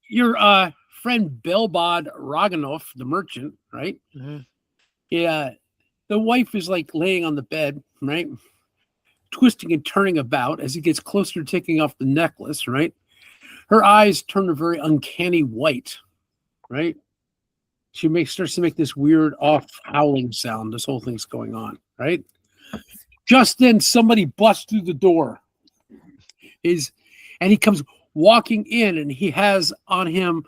your friend Belbod Roganov, the merchant, right? Mm-hmm. Yeah, the wife is like laying on the bed, right? Twisting and turning about as he gets closer to taking off the necklace, right? Her eyes turn a very uncanny white, right? She starts to make this weird off howling sound. This whole thing's going on, right? Just then, somebody busts through the door. And he comes walking in, and he has on him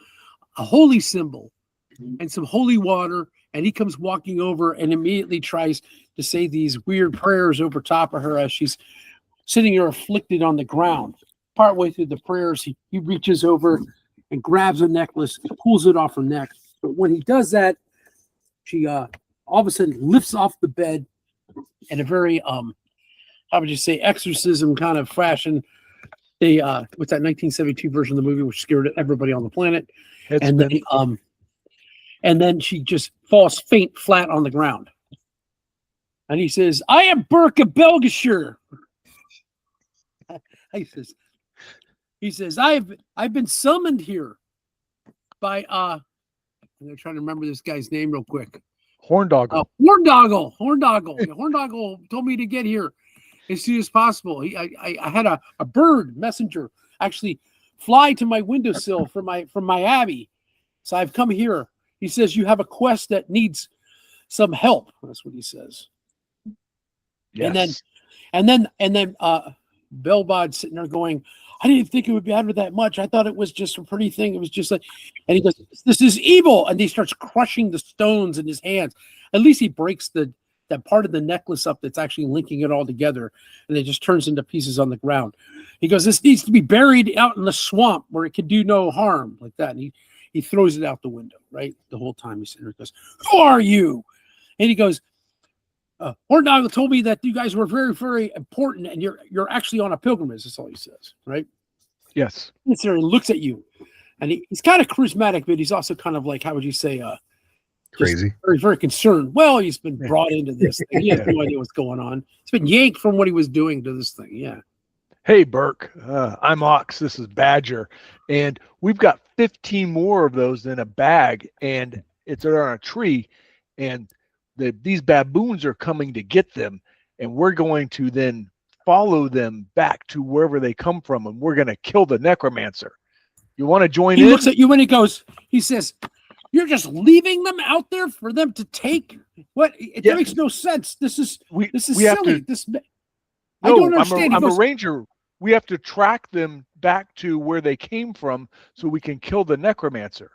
a holy symbol and some holy water. And he comes walking over and immediately tries to say these weird prayers over top of her as she's sitting there afflicted on the ground. Partway through the prayers, he reaches over and grabs a necklace, pulls it off her neck. But when he does that, she all of a sudden lifts off the bed in a very how would you say, exorcism kind of fashion. They what's that 1972 version of the movie which scared everybody on the planet. And then she just falls faint flat on the ground. And he says, "I am Burke of Belgashire." He says, I've been summoned here by I'm trying to remember this guy's name real quick. Horndoggle. Horndoggle. Horndoggle told me to get here as soon as possible. I had a bird messenger actually fly to my windowsill from my abbey. So I've come here. He says, you have a quest that needs some help. That's what he says. Yes. And then Belbod's sitting there going, I didn't think it would matter that much. I thought it was just a pretty thing. It was just like, and he goes, this is evil. And he starts crushing the stones in his hands. At least he breaks that part of the necklace up that's actually linking it all together. And it just turns into pieces on the ground. He goes, this needs to be buried out in the swamp where it can do no harm, like that. And he throws it out the window, right? The whole time he's sitting there, he goes, who are you? And he goes, Horndoggle told me that you guys were very, very important, and you're actually on a pilgrimage. That's all he says, right? Yes. He sits there and looks at you, and he's kind of charismatic, but he's also kind of like, how would you say, crazy, very, very concerned. Well, he's been brought into this thing. He has no idea what's going on. He's been yanked from what he was doing to this thing. Yeah. Hey, Burke, I'm Ox. This is Badger, and we've got 15 more of those in a bag, and it's on a tree, and these baboons are coming to get them, and we're going to then follow them back to wherever they come from, and we're going to kill the necromancer. You want to join in? He looks at you when he says, you're just leaving them out there for them to take? What? It makes no sense. This is silly. I don't understand. I'm a ranger. We have to track them back to where they came from so we can kill the necromancer.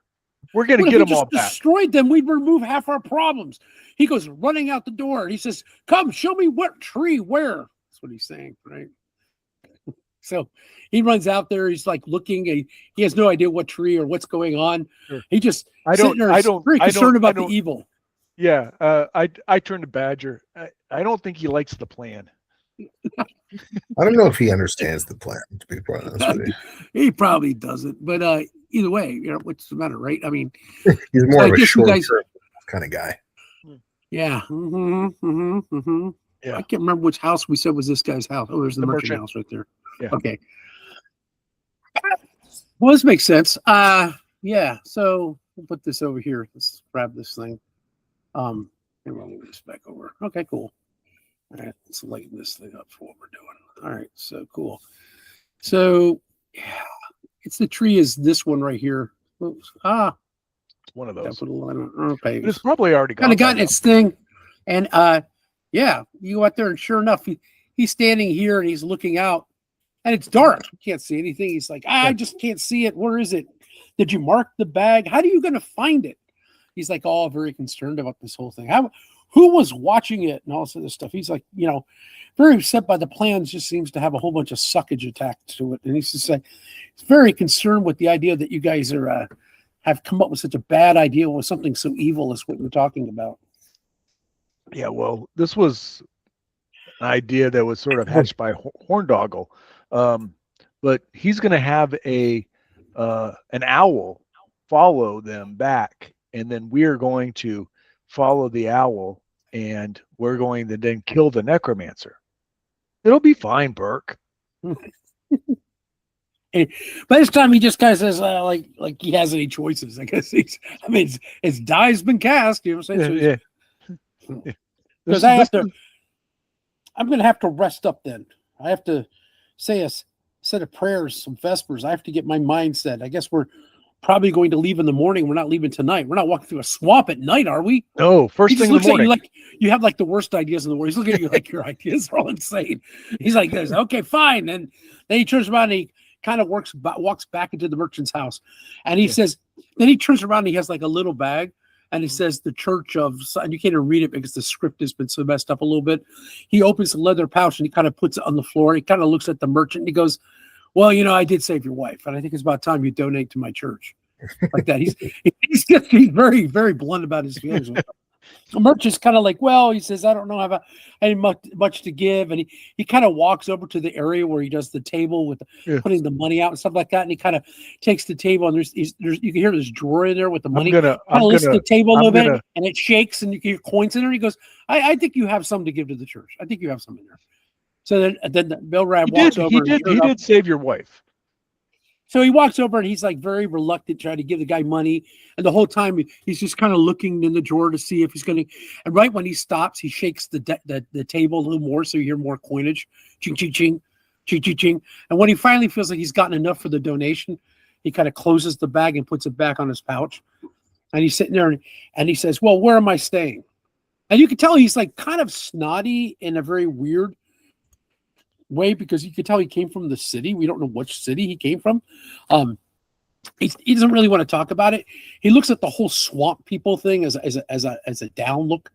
We're going to get them all back. Destroyed them, we'd remove half our problems. He goes running out the door, and he says, come, show me what tree, where. That's what he's saying, right? So he runs out there. He's like looking. He has no idea what tree or what's going on. Sure. He just very concerned about the evil. Yeah, I turn to Badger. I don't think he likes the plan. I don't know if he understands the plan, to be quite honest with you. He probably doesn't, but either way, what's the matter, right? I mean, he's more of a short-term kind of guy. Yeah. Yeah. I can't remember which house we said was this guy's house. Oh, there's the merchant house right there. Yeah. Okay. Well, this makes sense. Yeah. So we'll put this over here. Let's grab this thing. And we'll move this back over. Okay, cool. All right, let's lighten this thing up for what we're doing. All right, so cool. So, yeah, it's the tree is this one right here. Oops. It's one of those. Okay. It's probably already kind of gotten its thing. And yeah, you go out there, and sure enough, he's standing here and he's looking out, and it's dark. You can't see anything. He's like, I just can't see it. Where is it? Did you mark the bag? How are you going to find it? He's like all very concerned about this whole thing. Who was watching it and all this other stuff? He's like, very upset by the plans, just seems to have a whole bunch of suckage attached to it. And he's just like, he's very concerned with the idea that you guys are have come up with such a bad idea with something so evil as what you're talking about. Yeah, well, this was an idea that was sort of hatched by Horndoggle. But he's going to have an owl follow them back, and then we're going to follow the owl, and we're going to then kill the necromancer. It'll be fine, Burke. By this time, he just kind of says, like he has any choices. I guess his die's been cast. You know what I'm saying? Yeah. Because I'm going to have to rest up then. I have to say a set of prayers, some vespers. I have to get my mindset. I guess we're probably going to leave in the morning. We're not leaving tonight. We're not walking through a swamp at night, are we? No, first thing in the morning. At you like you have like the worst ideas in the world. He's looking at you like your ideas are all insane. He's like this. Okay, fine. And then he turns around and he kind of walks back into the merchant's house. And he says, then he turns around and he has like a little bag. And he says the church of, and you can't even read it because the script has been so messed up a little bit. He opens the leather pouch and he kind of puts it on the floor. He kind of looks at the merchant and he goes, well, I did save your wife. And I think it's about time you donate to my church. Like that. He's very, very blunt about his feelings. The merchant's kind of like, well, he says, I don't know, have any much to give. And he kind of walks over to the area where he does the table with putting the money out and stuff like that. And he kind of takes the table and there's you can hear this drawer in there with the money. Kind of lifts the table a little bit and it shakes and you can hear coins in there. And he goes, I think you have some to give to the church. I think you have some in there. So then Bill Rab walks over. He did save your wife. So he walks over and he's like very reluctant, trying to give the guy money. And the whole time he's just kind of looking in the drawer to see if he's going to. And right when he stops, he shakes the table a little more. So you hear more coinage. Ching, ching, ching, ching, ching, ching. And when he finally feels like he's gotten enough for the donation, he kind of closes the bag and puts it back on his pouch. And he's sitting there and he says, well, where am I staying? And you can tell he's like kind of snotty in a very weird way because you could tell he came from the city. We don't know which city he came from. He doesn't really want to talk about it. He looks at the whole swamp people thing as a down look.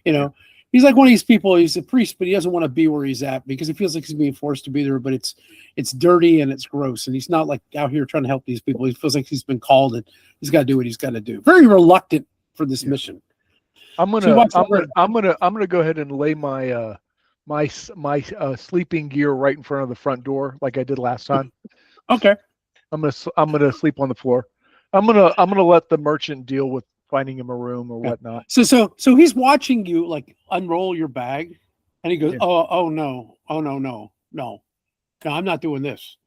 He's like one of these people. He's a priest, but he doesn't want to be where he's at because he feels like he's being forced to be there. But it's dirty and it's gross, and he's not like out here trying to help these people. He feels like he's been called and he's got to do what he's got to do. Very reluctant for this mission. I'm gonna go ahead and lay my my sleeping gear right in front of the front door like I did last time. Okay. I'm gonna sleep on the floor. I'm gonna let the merchant deal with finding him a room or whatnot. So he's watching you like unroll your bag, and he goes, "Oh no, I'm not doing this."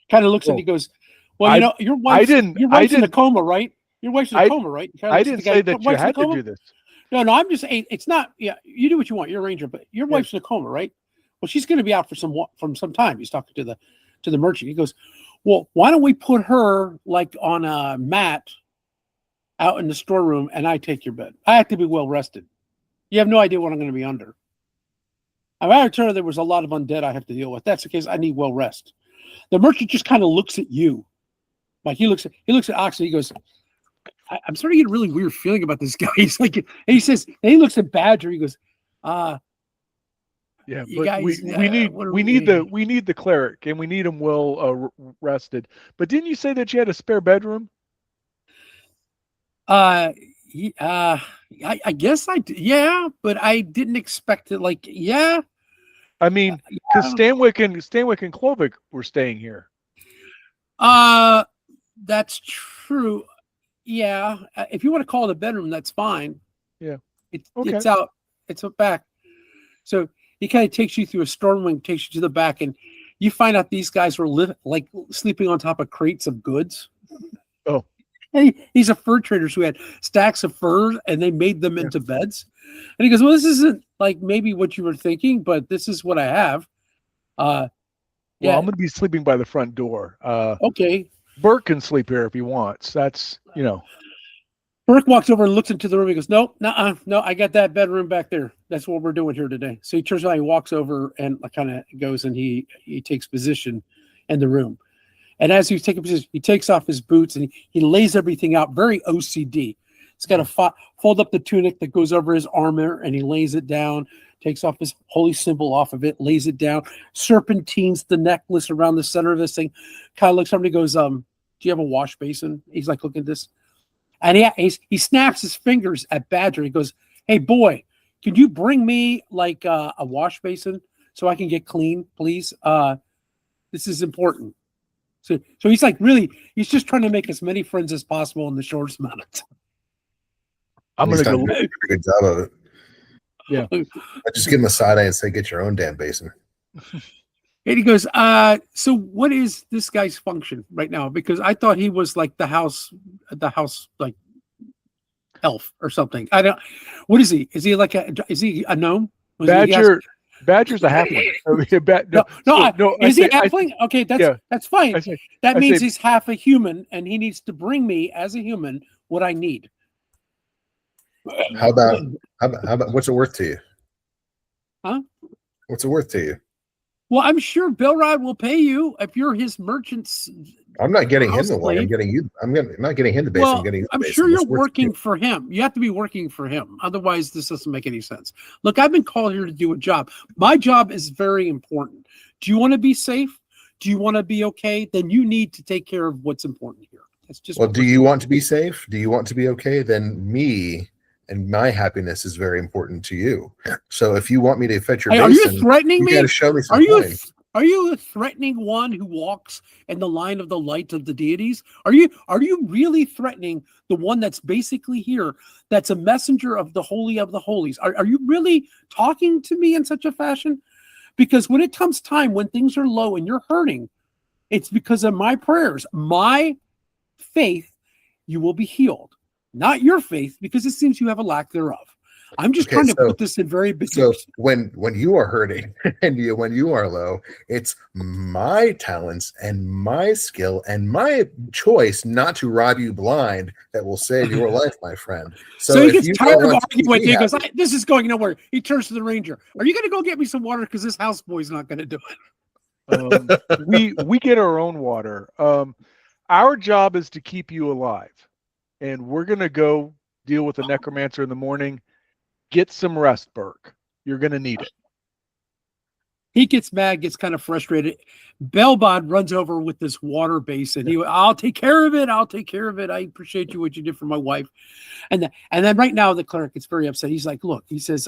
Kind of looks and he goes, "Well, your wife's in a coma, right? Your wife's in a coma, right?" I didn't say that you had to do this. No, I'm just saying it's not. Yeah, you do what you want. You're a ranger, but your wife's in a coma, right? Well, she's going to be out for some time. He's talking to the merchant. He goes, well, why don't we put her like on a mat out in the storeroom, and I take your bed. I have to be well rested. You have no idea what I'm going to be under. I told her there was a lot of undead I have to deal with. That's the case. I need well rest. The merchant just kind of looks at you, like he looks at Ox and he goes, I'm starting to get a really weird feeling about this guy. He's like, and he says, and he looks at Badger. He goes, yeah, but guys, we need the cleric, and we need him well rested. But didn't you say that you had a spare bedroom? I guess I did. Yeah, but I didn't expect it. Like, yeah. I mean, because Stanwyck and Clovic were staying here. That's true. Yeah, if you want to call it a bedroom, that's fine. Yeah, it's out. It's up back. So he kind of takes you through a storm wing, takes you to the back, and you find out these guys were sleeping on top of crates of goods. Oh, and he's a fur trader who had stacks of furs, and they made them into beds. And he goes, "Well, this isn't like maybe what you were thinking, but this is what I have." Well, I'm going to be sleeping by the front door. Okay. Burke can sleep here if he wants. That's, Burke walks over and looks into the room. He goes, no, I got that bedroom back there. That's what we're doing here today. So he turns around, he walks over and kind of goes and he takes position in the room. And as he's taking position, he takes off his boots and he lays everything out very OCD. He's got to fold up the tunic that goes over his armor and he lays it down, takes off his holy symbol off of it, lays it down, serpentines the necklace around the center of this thing. Kind of looks up and he goes, do you have a wash basin? He's like, look at this. And he snaps his fingers at Badger. He goes, hey, boy, could you bring me like a wash basin so I can get clean, please? This is important. So he's like, really, he's just trying to make as many friends as possible in the shortest amount of time. I'm going to go. A good job of it. Yeah. I just give him a side eye and say, get your own damn basin. And he goes, so what is this guy's function right now? Because I thought he was like the house like elf or something. I don't. What is he? Is he like is he a gnome? Badger's a halfling. Is he a halfling? Okay, that's fine. That means he's half a human, and he needs to bring me as a human what I need. How about what's it worth to you? Huh? What's it worth to you? Well, I'm sure Belrod will pay you if you're his merchant's. I'm not getting him the way. I'm getting you. I'm not getting him the base. Well, I'm getting you the I'm base. sure you're working for him. You have to be working for him. Otherwise, this doesn't make any sense. Look, I've been called here to do a job. My job is very important. Do you want to be safe? Do you want to be okay? Then you need to take care of what's important here. That's just. Well, do you want to be safe? Do you want to be okay? Then me and my happiness is very important to you. So if you want me to fetch your base, are you threatening me? You got to show me some coin. Are you threatening one who walks in the line of the light of the deities? Are you really threatening the one that's basically here, that's a messenger of the Holy of the Holies? Are you really talking to me in such a fashion? Because when it comes time, when things are low and you're hurting, it's because of my prayers, my faith, you will be healed. Not your faith, because it seems you have a lack thereof. I'm just trying to put this in very big. So when you are hurting and when you are low, it's my talents and my skill and my choice not to rob you blind that will save your life, my friend. So he gets tired of arguing with you. He goes, "This is going nowhere." He turns to the ranger. Are you going to go get me some water? Because this houseboy's not going to do it. We get our own water. Our job is to keep you alive, and we're going to go deal with the necromancer in the morning. Get some rest, Burke. You're going to need it. He gets mad, gets kind of frustrated. Belbod runs over with this water basin. I'll take care of it. I'll take care of it. I appreciate you, what you did for my wife. And then right now the cleric gets very upset. He's like, look, he says,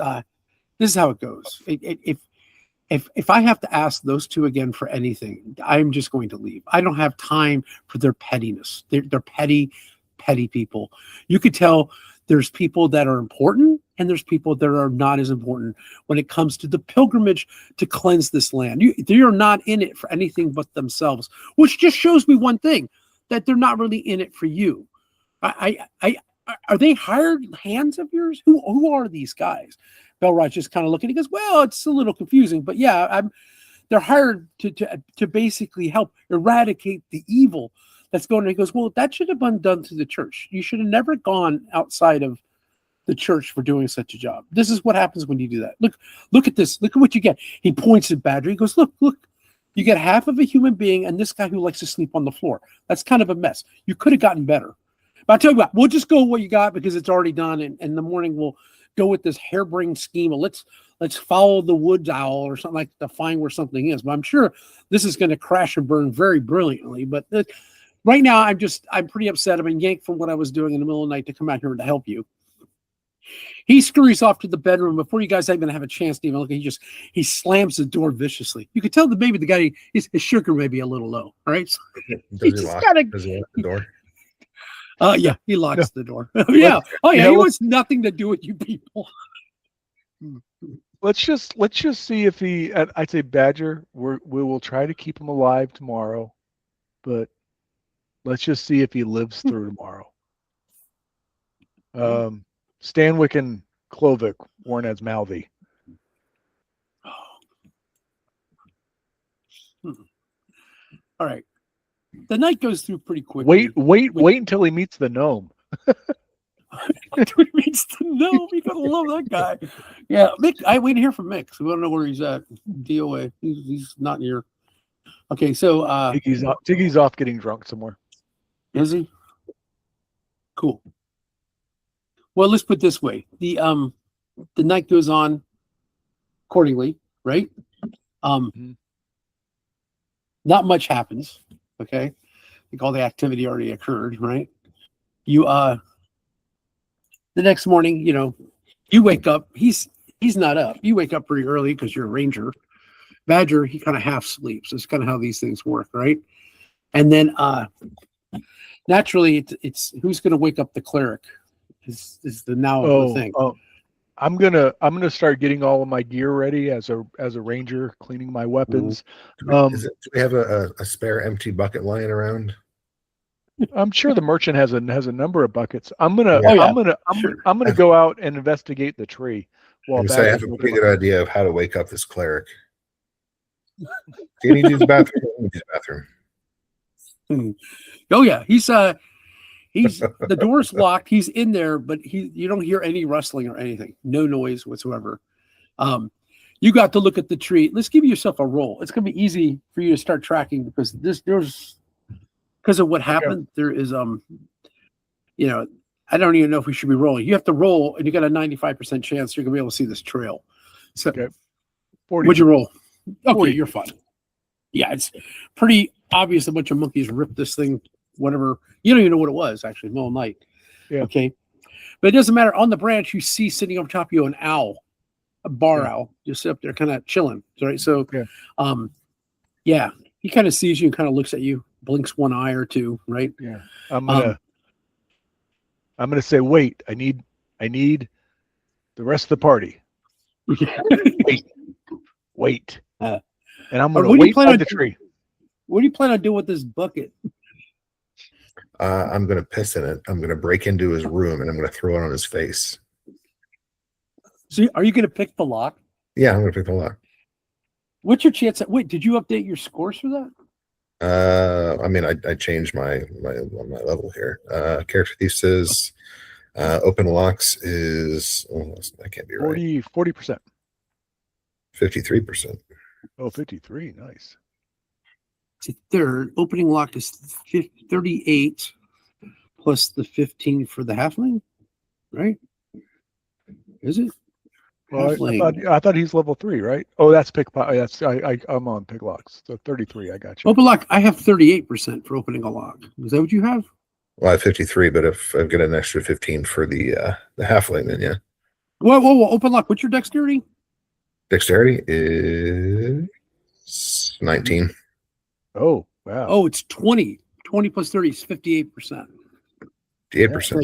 this is how it goes. If I have to ask those two again for anything, I'm just going to leave. I don't have time for their pettiness. They're petty people. You could tell there's people that are important and there's people that are not as important when it comes to the pilgrimage to cleanse this land. They are not in it for anything but themselves, which just shows me one thing, that they're not really in it for you. Are they hired hands of yours? Who are these guys? Belrod's just kind of looking. He goes, well, it's a little confusing, but yeah, they're hired to basically help eradicate the evil that's going on. He goes, well, that should have been done through the church. You should have never gone outside of the church for doing such a job. This is what happens when you do that. Look at this. Look at what you get. He points at Badger. He goes, look. You get half of a human being and this guy who likes to sleep on the floor. That's kind of a mess. You could have gotten better. But I'll tell you what, we'll just go with what you got because it's already done. And in the morning, we'll go with this harebrained scheme of let's follow the woods owl or something like to find where something is. But I'm sure this is going to crash and burn very brilliantly. But right now, I'm pretty upset. I've been yanked from what I was doing in the middle of the night to come out here to help you. He scurries off to the bedroom before you guys even have a chance to even look. He slams the door viciously. You could tell that maybe the guy, his sugar may be a little low. All right. So Does he lock the door? Yeah, he locks the door. Yeah. Oh yeah. He wants nothing to do with you people. Let's just see if he. I'd say Badger. We will try to keep him alive tomorrow, but let's just see if he lives through tomorrow. Stanwyck and Clovic worn as Malvi. All right. The night goes through pretty quickly. Wait until he meets the gnome. Until he meets the gnome. You gotta love that guy. Yeah, Mick. I wait to hear from Mick. So we don't know where he's at. DOA. He's not here. Okay, so Tiggy's off getting drunk somewhere. Is he? Cool. Well, let's put it this way. The night goes on accordingly, right? Not much happens. Okay. I think all the activity already occurred, right? You the next morning, you wake up. He's not up. You wake up pretty early because you're a ranger. Badger, he kind of half sleeps. That's kind of how these things work, right? And then naturally it's who's gonna wake up the cleric is the now of the thing. I'm gonna start getting all of my gear ready as a ranger, cleaning my weapons. Do we have a spare empty bucket lying around? I'm sure the merchant has a number of buckets. I'm gonna Sure. I'm gonna go out and investigate the tree while I have a pretty good idea of how to wake up this cleric. Do you need to use the bathroom? I need to use the bathroom. Oh yeah, he's the door's locked. He's in there, but you don't hear any rustling or anything. No noise whatsoever. You got to look at the tree. Let's give yourself a roll. It's gonna be easy for you to start tracking because because of what happened. There is I don't even know if we should be rolling. You have to roll, and you got a 95% chance you're gonna be able to see this trail. So, okay. What'd you roll? Okay, 40. you're fine. Yeah, it's pretty obvious a bunch of monkeys ripped this thing, whatever. You don't even know what it was, actually, middle of the night. Yeah. Okay. But it doesn't matter. On the branch, you see sitting on top of you an owl, a bar owl, just up there kind of chilling. Right. So, he kind of sees you and kind of looks at you, blinks one eye or two, right? Yeah. I'm gonna say, wait, I need the rest of the party. Wait. And I'm gonna wait by the tree. What do you plan on doing with this bucket? I'm going to piss in it. I'm going to break into his room and I'm going to throw it on his face. So are you going to pick the lock? Yeah, I'm going to pick the lock. What's your chance? Wait, did you update your scores for that? I mean, I changed my level here. Character thief says open locks is that can't be right. 40%. 53%. Oh, 53. Nice. Third opening lock is 38 plus the 15 for the halfling, right? Is it? Well, I thought he's level 3, right? Oh, that's pickpocket. I'm on pick locks. So 33. I got you. Open lock. I have 38% for opening a lock. Is that what you have? Well, I have 53, but if I've got an extra 15 for the halfling, then yeah. Whoa! Open lock. What's your dexterity? Dexterity is 19. Oh, wow. Oh, it's 20. 20 plus 30 is 58%. 58%. So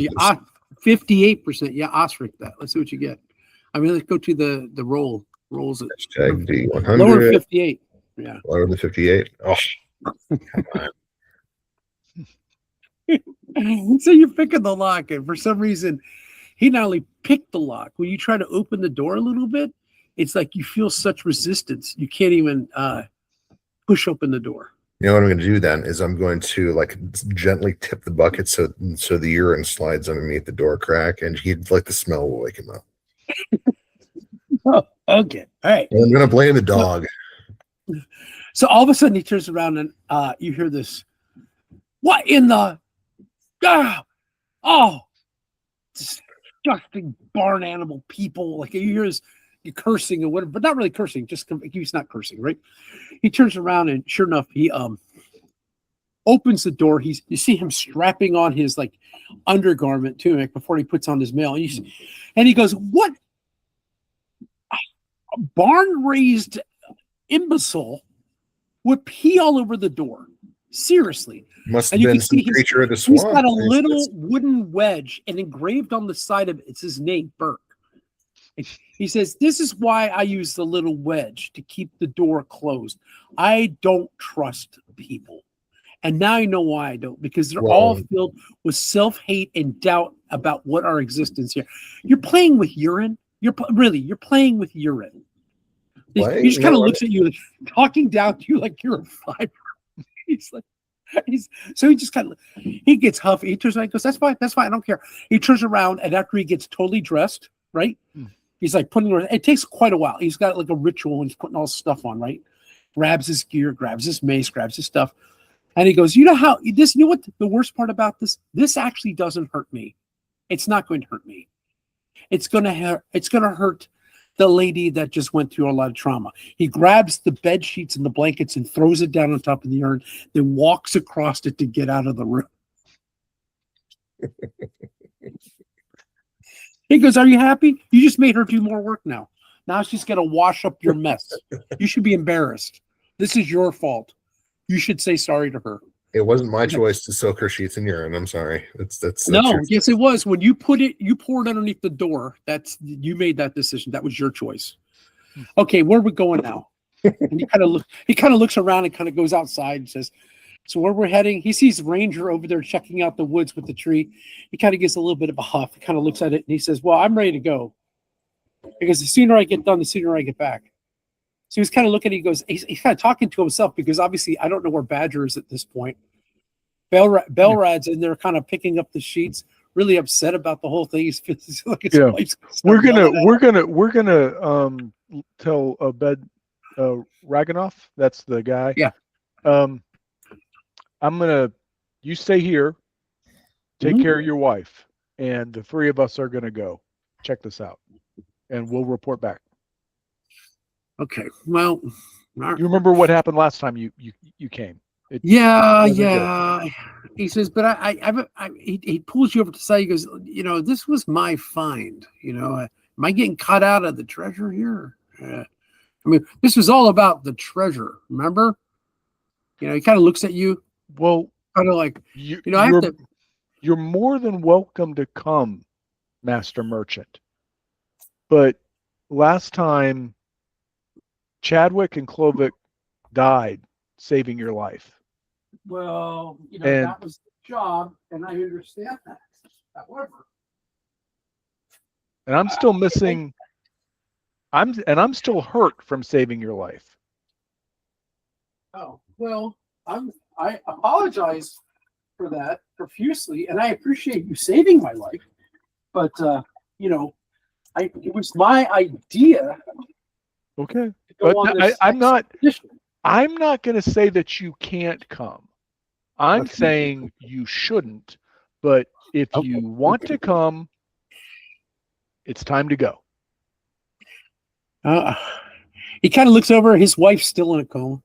58%. Yeah, OSRIC that. Let's see what you get. I mean, let's go to the rolls. Hashtag D100. Lower than 58. Yeah. Lower than 58. Oh, come on. So you're picking the lock, and for some reason, he not only picked the lock. When you try to open the door a little bit, it's like you feel such resistance. You can't even push open the door. You know what I'm going to do then is I'm going to like gently tip the bucket so the urine slides underneath the door crack, and he'd like the smell will wake him up. Oh, okay, all right. And I'm going to blame the dog. So all of a sudden he turns around and you hear this. What in the? Disgusting barn animal people! Like you hear his cursing or whatever, but not really cursing. Just he's not cursing, right? He turns around and sure enough, he opens the door. You see him strapping on his like undergarment tunic before he puts on his mail. And he goes, "What? A barn-raised imbecile would pee all over the door? Seriously." Must have been some creature of the swamp. He's got a little wooden wedge, and engraved on the side of it, it's his name, Burke. He says, "This is why I use the little wedge to keep the door closed. I don't trust people." And now you know why I don't, because they're all filled with self-hate and doubt about what our existence here. You're playing with urine. You're playing with urine. He just kind of looks at you, like, talking down to you like you're a fiber. So he just kind of, he gets huffy. He turns around and goes, that's fine. I don't care. He turns around, and after he gets totally dressed, right? He's like putting it takes quite a while. He's got like a ritual and he's putting all this stuff on, right? Grabs his gear, grabs his mace, grabs his stuff. And he goes, you know what the worst part about this? This actually doesn't hurt me. It's not going to hurt me. It's going to hurt the lady that just went through a lot of trauma. He grabs the bed sheets and the blankets and throws it down on top of the urn, then walks across it to get out of the room. He goes, "Are you happy? You just made her do more work now. Now she's going to wash up your mess. You should be embarrassed. This is your fault. You should say sorry to her." It wasn't my choice to soak her sheets in urine. I'm sorry. That's No, your yes, it was. When you poured underneath the door. You made that decision. That was your choice. Okay, where are we going now? And he kind of looks around and kind of goes outside and says, so where we're heading, he sees Ranger over there checking out the woods with the tree. He kind of gets a little bit of a huff. He kind of looks at it and he says, well, I'm ready to go. Because the sooner I get done, the sooner I get back. So he's kind of looking, he's kind of talking to himself because obviously I don't know where Badger is at this point. Belrad's in there kind of picking up the sheets, really upset about the whole thing. He's like his wife's we're gonna tell Raganoff, that's the guy. Yeah. You stay here, take care of your wife, and the three of us are gonna go check this out, and we'll report back. Okay. Well, you remember what happened last time you came? Yeah. He says, but he pulls you over to the side. He goes, this was my find. Am I getting cut out of the treasure here? I mean, this was all about the treasure. Remember? He kind of looks at you. Well, kind of like, you're more than welcome to come, Master Merchant. But last time, Chadwick and Klovic died saving your life. Well, that was the job, and I understand that. However, and I'm still missing. I'm still hurt from saving your life. Oh well, I apologize for that profusely, and I appreciate you saving my life. But it was my idea. Okay, but I'm not going to say that you can't come. I'm saying you shouldn't. But if you want to come, it's time to go. He kind of looks over. His wife's still in a coma.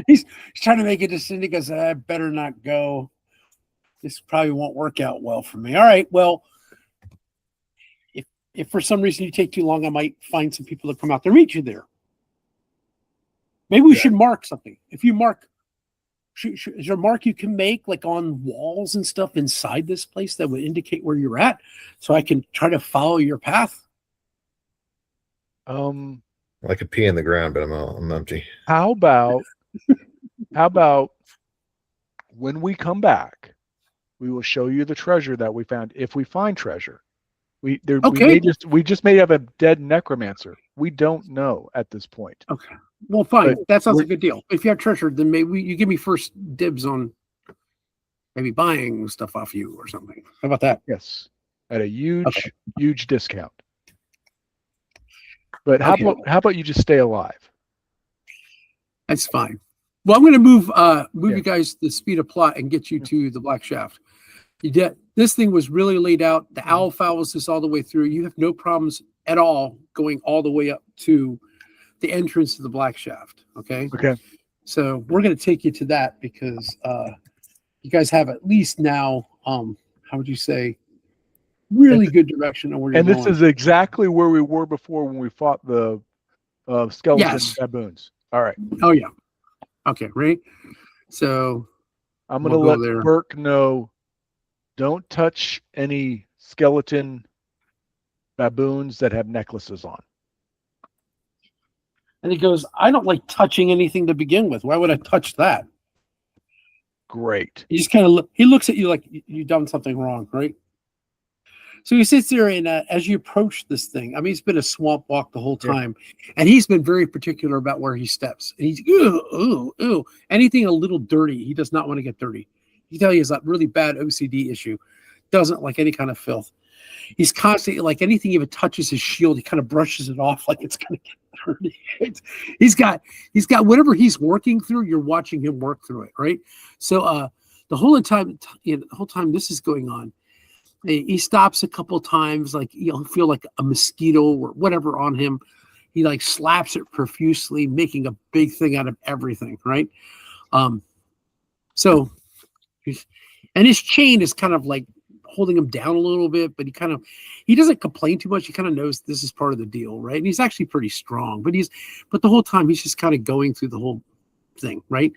He's trying to make a decision. He goes, I better not go. This probably won't work out well for me. All right. Well, if for some reason you take too long, I might find some people to come out to meet you there. Maybe we should mark something. If you mark, is there a mark you can make like on walls and stuff inside this place that would indicate where you're at, so I can try to follow your path? I could pee in the ground, but I'm empty. How about when we come back, we will show you the treasure that we found. If we find treasure, we just may have a dead necromancer. We don't know at this point. Okay. Well, fine. That sounds like a good deal. If you have treasure, then maybe you give me first dibs on maybe buying stuff off you or something. How about that? Yes, at a huge discount. But how about you just stay alive? That's fine. Well, I'm going to move you guys the speed of plot and get you to the Black Shaft. This thing was really laid out. The owl follows this all the way through. You have no problems at all going all the way up to the entrance to the Black Shaft. Okay. So we're going to take you to that because you guys have at least now, how would you say, really good direction on where you're going. And this is exactly where we were before when we fought the skeleton baboons. All right. Oh yeah. Okay. Ready? So I'm going to let Burke know. Don't touch any skeleton baboons that have necklaces on. And he goes, I don't like touching anything to begin with. Why would I touch that? Great. He just kind of he looks at you like you've done something wrong, right? So he sits there, and as you approach this thing, I mean, it's been a swamp walk the whole time, and he's been very particular about where he steps. And he's ooh, anything a little dirty, he does not want to get dirty. He tell you he's a really bad OCD issue, doesn't like any kind of filth. He's constantly like anything even touches his shield, he kind of brushes it off like it's going to get dirty. He's got whatever he's working through. You're watching him work through it, right? So the whole time this is going on. He stops a couple times, like you'll feel like a mosquito or whatever on him. He like slaps it profusely, making a big thing out of everything, right? So, and his chain is kind of like holding him down a little bit, but he doesn't complain too much. He kind of knows this is part of the deal, right? And he's actually pretty strong, but the whole time he's just kind of going through the whole thing, right?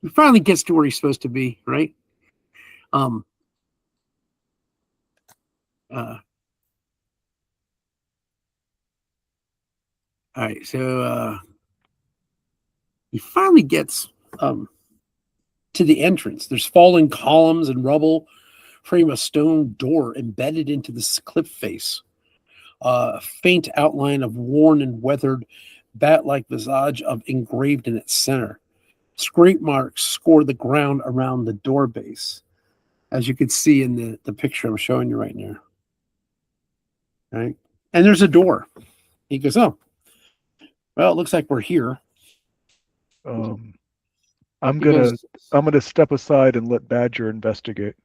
He finally gets to where he's supposed to be, right? All right, so he finally gets to the entrance. There's fallen columns and rubble frame a stone door embedded into this cliff face. A faint outline of worn and weathered bat-like visage of engraved in its center. Scrape marks score the ground around the door base, as you can see in the picture I'm showing you right now. Right? And there's a door. He goes, oh, well, it looks like we're here. I'm gonna step aside and let Badger investigate.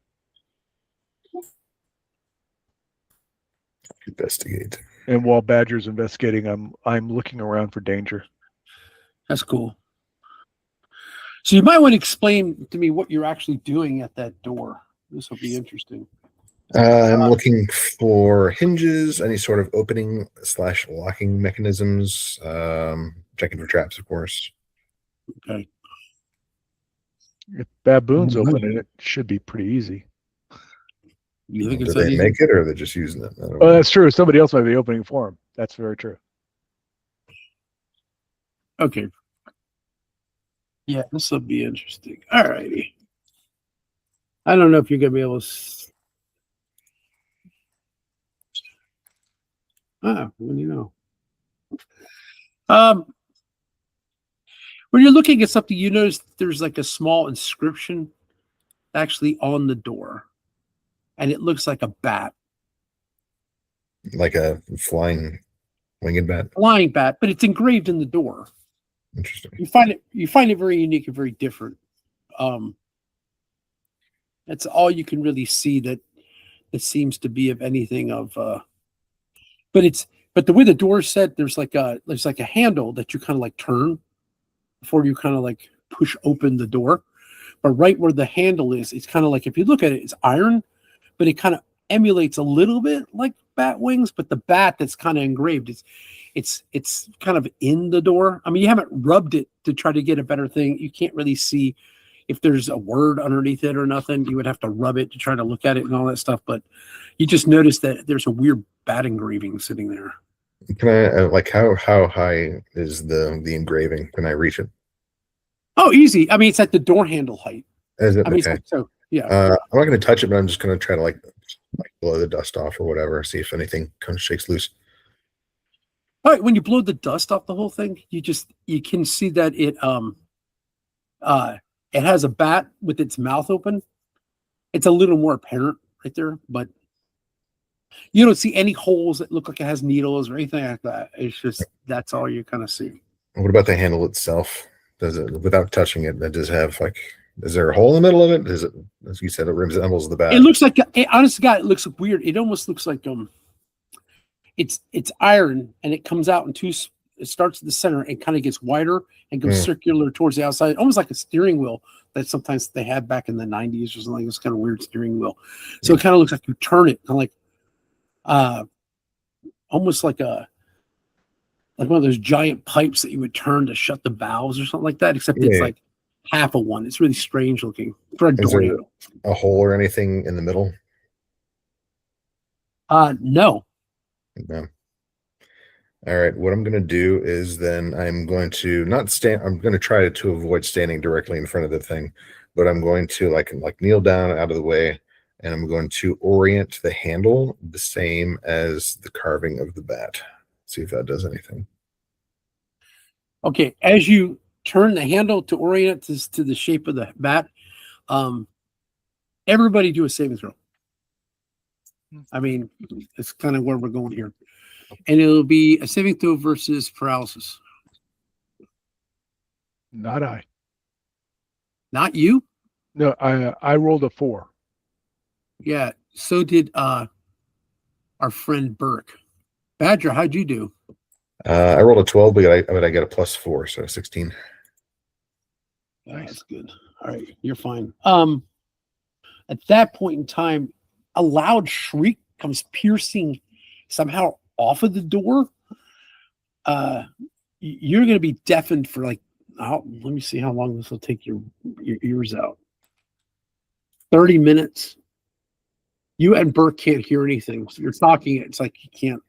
Investigate. And while Badger's investigating, I'm looking around for danger. That's cool. So you might want to explain to me what you're actually doing at that door. This will be interesting. I'm looking for hinges, any sort of opening / locking mechanisms. Checking for traps, of course. Okay. If Baboon's open it should be pretty easy. You think Do it's they easy? make it, or are they just using it? I don't Oh, know. that's true. Somebody else might be opening for him. That's very true. Okay. Yeah, this will be interesting. All righty. I don't know if you're going to be able to. What do you know? When you're looking at something, you notice there's like a small inscription actually on the door, and it looks like a bat, Like a flying winged bat. flying bat, but it's engraved in the door. Interesting. You find it very unique and very different. That's all you can really see that it seems to be of anything of. But the way the door is set, there's like a handle that you kind of like turn before you kind of like push open the door. But right where the handle is, it's kind of like, if you look at it, it's iron, but it kind of emulates a little bit like bat wings. But the bat that's kind of engraved, it's kind of in the door. I mean, you haven't rubbed it to try to get a better thing. You can't really see if there's a word underneath it or nothing. You would have to rub it to try to look at it and all that stuff. But you just notice that there's a weird bat engraving sitting there. Can I like how high is the engraving? Can I reach it? Oh, easy. I mean, it's at the door handle height. Is it I mean, okay? so yeah. I'm not going to touch it, but I'm just going to try to like blow the dust off or whatever. See if anything shakes loose. All right, when you blow the dust off the whole thing, you can see that it has a bat with its mouth open. It's a little more apparent right there, but you don't see any holes that look like it has needles or anything like that. It's just that's all you kind of see. What about the handle itself? Does it, without touching it, does it have like? Is there a hole in the middle of it? Is it, as you said, it resembles the bat? It looks like, honest to God, it looks weird. It almost looks like it's iron, and it comes out in two. It starts at the center and kind of gets wider and goes circular towards the outside, almost like a steering wheel that sometimes they had back in the 90s or something. It's kind of weird steering wheel. So it kind of looks like you turn it, kind of like, almost like one of those giant pipes that you would turn to shut the valves or something like that. Except it's like half of one. It's really strange looking for a door handle. A hole or anything in the middle? No. No. All right. What I'm going to do is then I'm going to not stand. I'm going to try to avoid standing directly in front of the thing, but I'm going to like kneel down out of the way, and I'm going to orient the handle the same as the carving of the bat. See if that does anything. Okay. As you turn the handle to orient it to the shape of the bat, everybody do a saving throw. I mean, it's kind of where we're going here. And it'll be a saving throw versus paralysis. Not I. Not you? No, I rolled a 4. Yeah. So did our friend Burke. Badger, how'd you do? I rolled a 12, but I got a +4, so 16. Nice. That's good. All right, you're fine. At that point in time, a loud shriek comes piercing somehow off of the door. You're going to be deafened for like let me see how long this will take your ears out. 30 minutes. You and Burke can't hear anything. So you're talking. It's like you can't.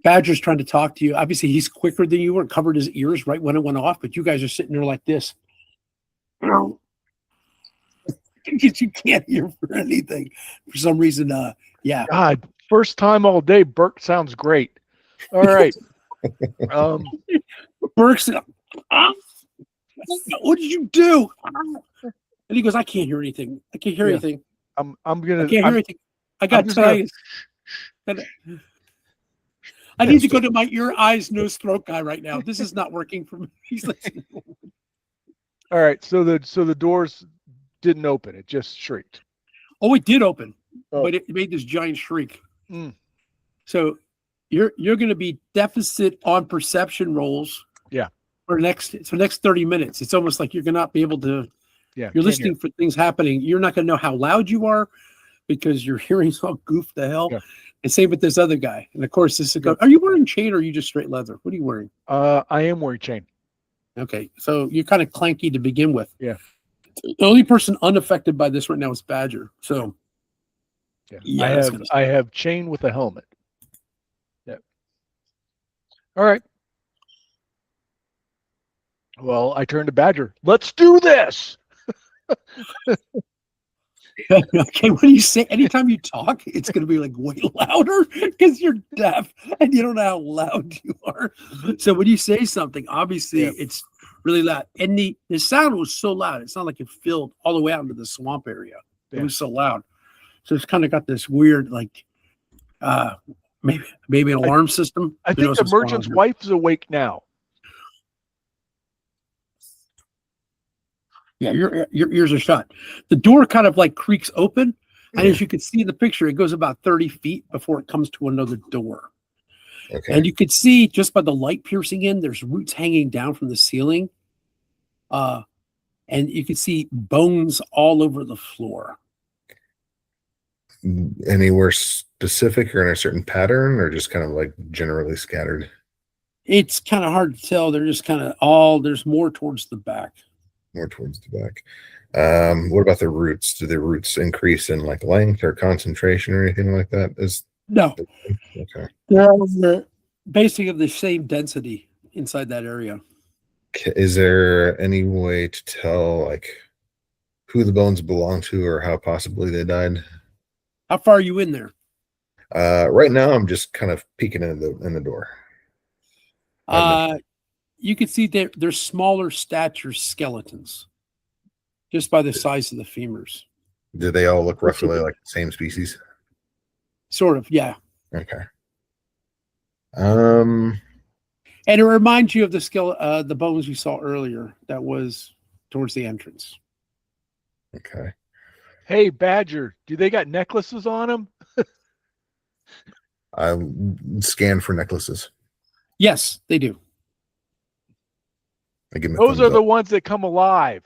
Badger's trying to talk to you. Obviously, he's quicker than you are. Covered his ears right when it went off, but you guys are sitting there like this. You can't hear for anything for some reason. Yeah. God, first time all day. Burke sounds great. All right. Burke's. What did you do? And he goes, I can't hear anything. I can't hear anything. I can't hear anything. I got to tell you. I need to go to my ear, eyes, nose, throat guy right now. This is not working for me. He's like, all right. So the doors didn't open. It just shrieked. Oh, it did open, but it made this giant shriek. Mm. So you're going to be deficit on perception rolls. Yeah. For next 30 minutes. It's almost like you're going to not be able to. Yeah. You're listening for things happening. You're not going to know how loud you are because your hearing's all goofed to hell. Yeah. And same with this other guy. And of course, this is are you wearing chain or are you just straight leather? What are you wearing? I am wearing chain. Okay. So you're kind of clanky to begin with. Yeah. The only person unaffected by this right now is Badger. So yeah, I have chain with a helmet. Yeah. All right. Well, I turned to Badger. Let's do this. Okay, what do you say? Anytime you talk, it's going to be like way louder because you're deaf and you don't know how loud you are. So when you say something, obviously it's really loud. And the sound was so loud, it's not like it filled all the way out into the swamp area. It was so loud. So it's kind of got this weird, like, maybe an alarm system. I think the merchant's wife is awake now. Yeah, your ears are shut. The door kind of like creaks open, and as you can see in the picture, it goes about 30 feet before it comes to another door. Okay. And you could see just by the light piercing in, there's roots hanging down from the ceiling. And you can see bones all over the floor. Anywhere specific or in a certain pattern, or just kind of like generally scattered? It's kind of hard to tell. They're just kind of there's more towards the back. More towards the back. What about the roots? Do the roots increase in like length or concentration or anything like that? No. Okay. They're basically of the same density inside that area. Is there any way to tell like who the bones belong to or how possibly they died? How far are you in there? Right now I'm just kind of peeking in the door. You can see they're smaller stature skeletons just by the size of the femurs. Do they all look roughly like the same species? Sort of, yeah. Okay. And it reminds you of the bones you saw earlier that was towards the entrance. Okay. Hey, Badger, do they got necklaces on them? I scan for necklaces. Yes, they do. Those are the ones that come alive.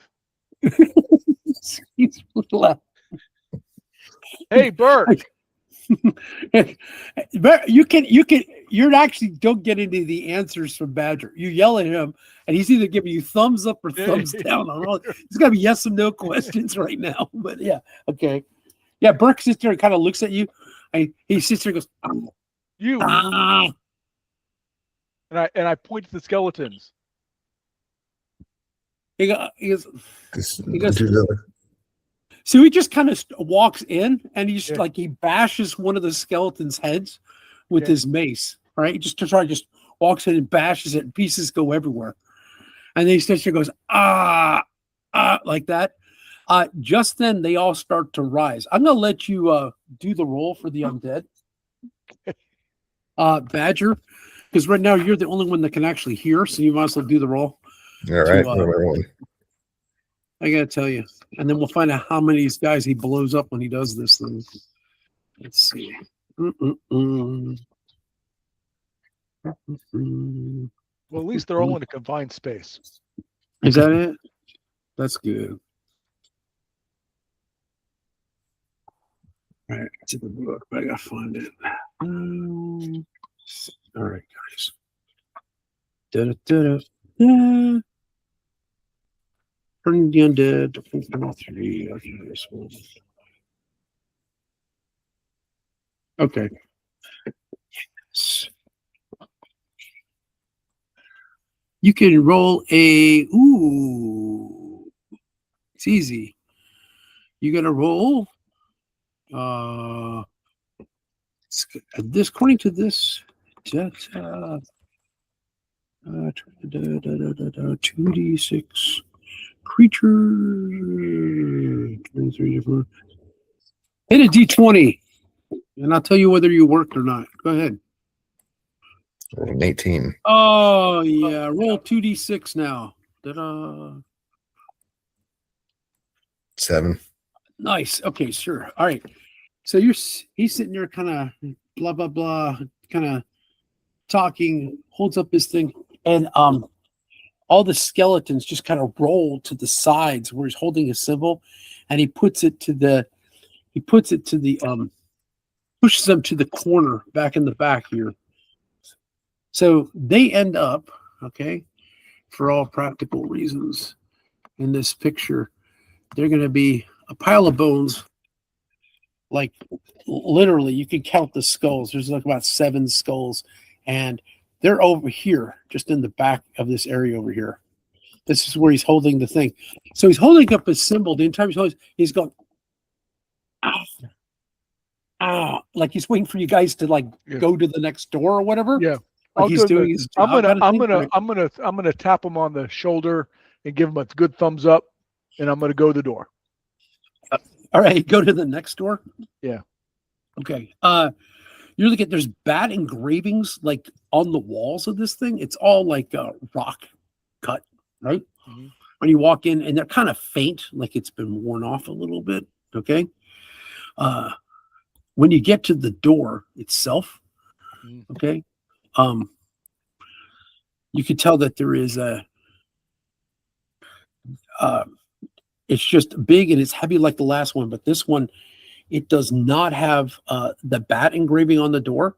Hey, Burke. You actually don't get into the answers from Badger. You yell at him, and he's either giving you thumbs up or thumbs down on all. It's got to be yes or no questions right now. But yeah, okay, yeah. Burke sits there and kind of looks at you, and he sits there and goes, "You." And I point to the skeletons. He goes, so he just kind of walks in and he's like, he bashes one of the skeleton's heads with his mace, right? He just walks in and bashes it and pieces go everywhere. And then he sits there and goes, like that. Just then they all start to rise. I'm going to let you do the roll for the undead. Badger, because right now you're the only one that can actually hear, so you might as well do the roll. All right. I gotta tell you, and then we'll find out how many of these guys he blows up when he does this thing. Let's see. Well, at least they're all in a confined space. Is that it? That's good. All right, it's in the book, but I gotta find it. All right, guys. Da-da-da-da. Turning the undead to 4.3. Okay. You can roll a. Ooh, it's easy. You got to roll. This according to this. 2d6 creature. 23 different. Hit a d20, and I'll tell you whether you worked or not. Go ahead. An 18. Oh yeah, roll 2d6 now. Ta-da. 7. Nice. Okay, sure. All right. So he's sitting there, kind of blah blah blah, kind of talking. Holds up his thing, and all the skeletons just kind of roll to the sides where he's holding his symbol, and he pushes them to the corner back in the back here. So they end up, okay, for all practical reasons, in this picture, they're going to be a pile of bones. Like literally, you can count the skulls. There's like about 7 skulls, and they're over here, just in the back of this area over here. This is where he's holding the thing. So he's holding up his symbol. The entire time he's going, ah, ah, like he's waiting for you guys to go to the next door or whatever. Yeah. Like he's doing his job. I'm gonna tap him on the shoulder and give him a good thumbs up, and I'm gonna go to the door. All right, go to the next door. Yeah. Okay. You're looking at, there's bat engravings like on the walls of this thing. It's all like rock cut, right? Mm-hmm. When you walk in, and they're kind of faint, like it's been worn off a little bit. Okay. When you get to the door itself, okay, you can tell that there is it's just big and it's heavy like the last one, but this one, it does not have the bat engraving on the door,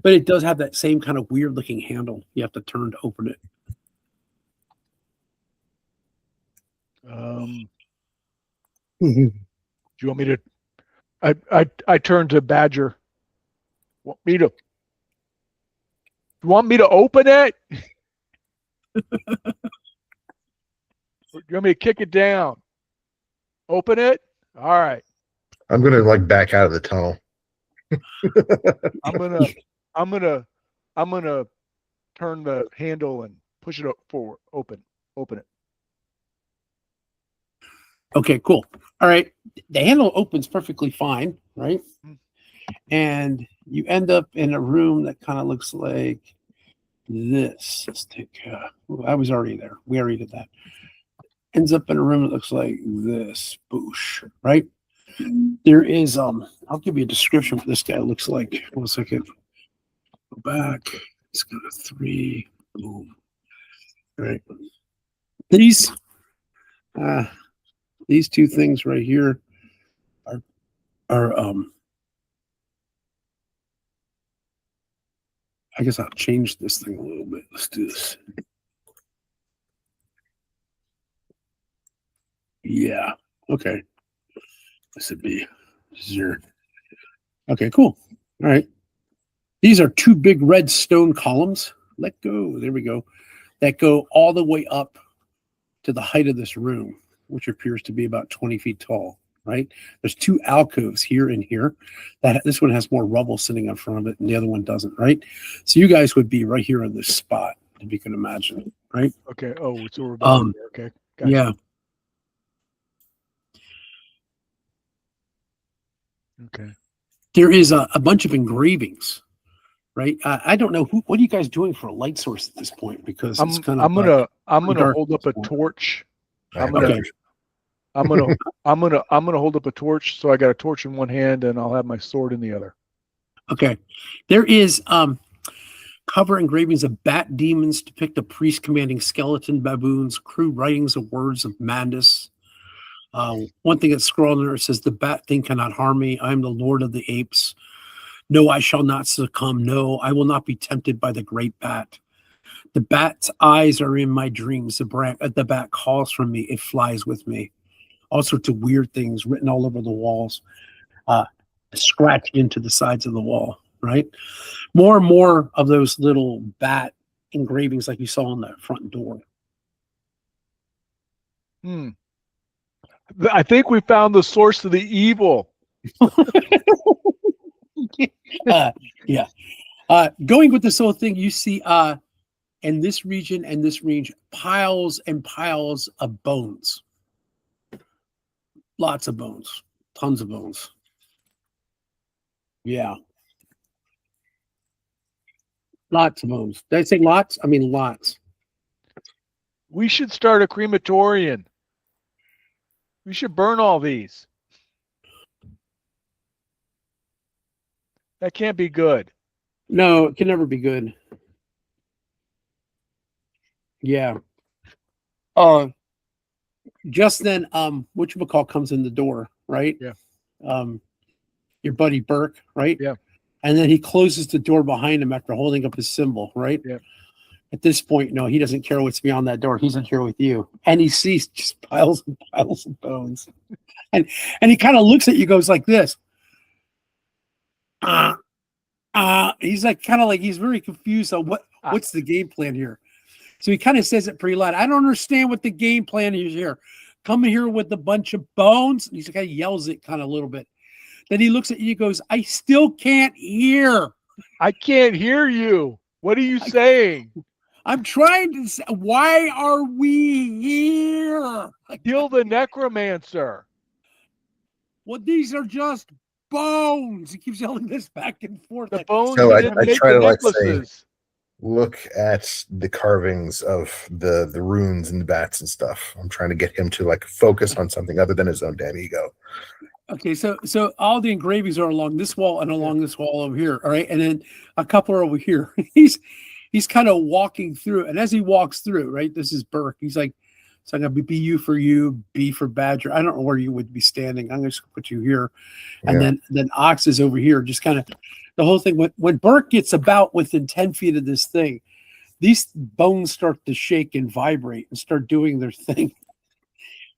but it does have that same kind of weird looking handle you have to turn to open it. Do you want me to? I turn to Badger. You want me to open it? You want me to kick it down? Open it? All right. I'm gonna back out of the tunnel. I'm gonna turn the handle and push it up forward. Open it. Okay, cool. All right. The handle opens perfectly fine, right? And you end up in a room that kind of looks like this. Let's take I was already there. We already did that. Ends up in a room that looks like this. Boosh, right? There is I'll give you a description of what this guy looks like. 1 second. Go back. It's got a 3. Boom. All right. These 2 things right here are I guess I'll change this thing a little bit. Let's do this. Yeah. Okay. This would be 0. Okay, cool. All right. These are 2 big red stone columns. Let go. There we go. That go all the way up to the height of this room, which appears to be about 20 feet tall, right? There's 2 alcoves here and here. This one has more rubble sitting in front of it, and the other one doesn't, right? So you guys would be right here in this spot, if you can imagine, right? Okay. Oh, so we're about here. Okay. Gotcha. Yeah. Okay. There is a bunch of engravings, right? I don't know what are you guys doing for a light source at this point? Because it's kind of I'm gonna hold up a torch. I'm gonna hold up a torch. So I got a torch in one hand and I'll have my sword in the other. Okay. There is cover engravings of bat demons depict a priest commanding skeleton baboons, crude writings of words of madness. One thing that's scrawled in there, it says, "The bat thing cannot harm me. I am the Lord of the apes. No, I shall not succumb. No, I will not be tempted by the great bat. The bat's eyes are in my dreams. The bat calls from me. It flies with me. All sorts of weird things written all over the walls, scratched into the sides of the wall, right? More and more of those little bat engravings like you saw on the front door. I think we found the source of the evil. Yeah. Going with this whole thing, you see in this region and this range, piles and piles of bones. Lots of bones. Tons of bones. Yeah. Lots of bones. Did I say lots? I mean lots. We should start a crematorium. We should burn all these. That can't be good. No, it can never be good. Yeah. Just then, whatchamacall comes in the door, right? Yeah. Your buddy Burke, right? Yeah. And then he closes the door behind him after holding up his symbol, right? Yeah. At this point, no, he doesn't care what's beyond that door. He's in here with you. And he sees just piles and piles of bones. And he kind of looks at you, goes like this. He's like kind of like he's very confused on what's the game plan here. So he kind of says it pretty loud. I don't understand what the game plan is here. Coming here with a bunch of bones. And he kind of yells it kind of a little bit. Then he looks at you and goes, I still can't hear. I can't hear you. What are you saying? I'm trying to say, why are we here? Kill the necromancer. Well, these are just bones. He keeps yelling this back and forth. The bones So that I make try the to like say, necklaces. look at the carvings of the runes and the bats and stuff. I'm trying to get him to like focus on something other than his own damn ego. Okay, so all the engravings are along this wall and along this wall over here. All right, and then a couple are over here. He's kind of walking through, and as he walks through, right, this is Burke. He's like, so I'm gonna be U for you, B for Badger. I don't know where you would be standing. I'm just gonna put you here, and then Ox is over here. Just kind of the whole thing. When Burke gets about within 10 feet of this thing, these bones start to shake and vibrate and start doing their thing.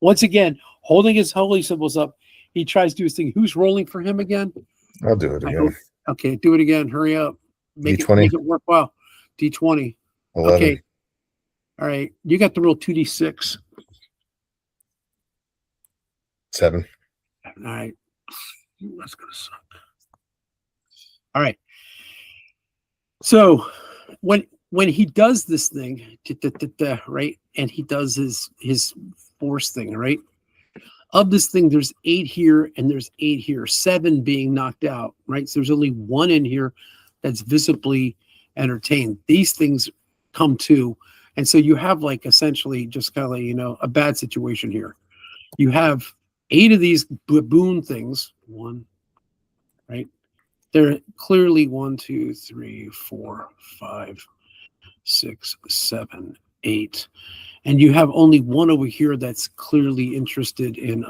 Once again, holding his holy symbols up, he tries to do his thing. Who's rolling for him again? I'll do it again. Okay, do it again. Hurry up. Make it worthwhile. D20. 11. Okay. All right. You got the real 2D6. 7. All right. That's gonna suck. All right. So when he does this thing, right, and he does his force thing, right? Of this thing, there's 8 here and there's 8 here, 7 being knocked out, right? So there's only 1 in here that's visibly entertained. These things come to, and so you have like essentially just kind of like, a bad situation here. You have 8 of these baboon things, 1, right? They're clearly 1, 2, 3, 4, 5, 6, 7, 8. And you have only 1 over here that's clearly interested in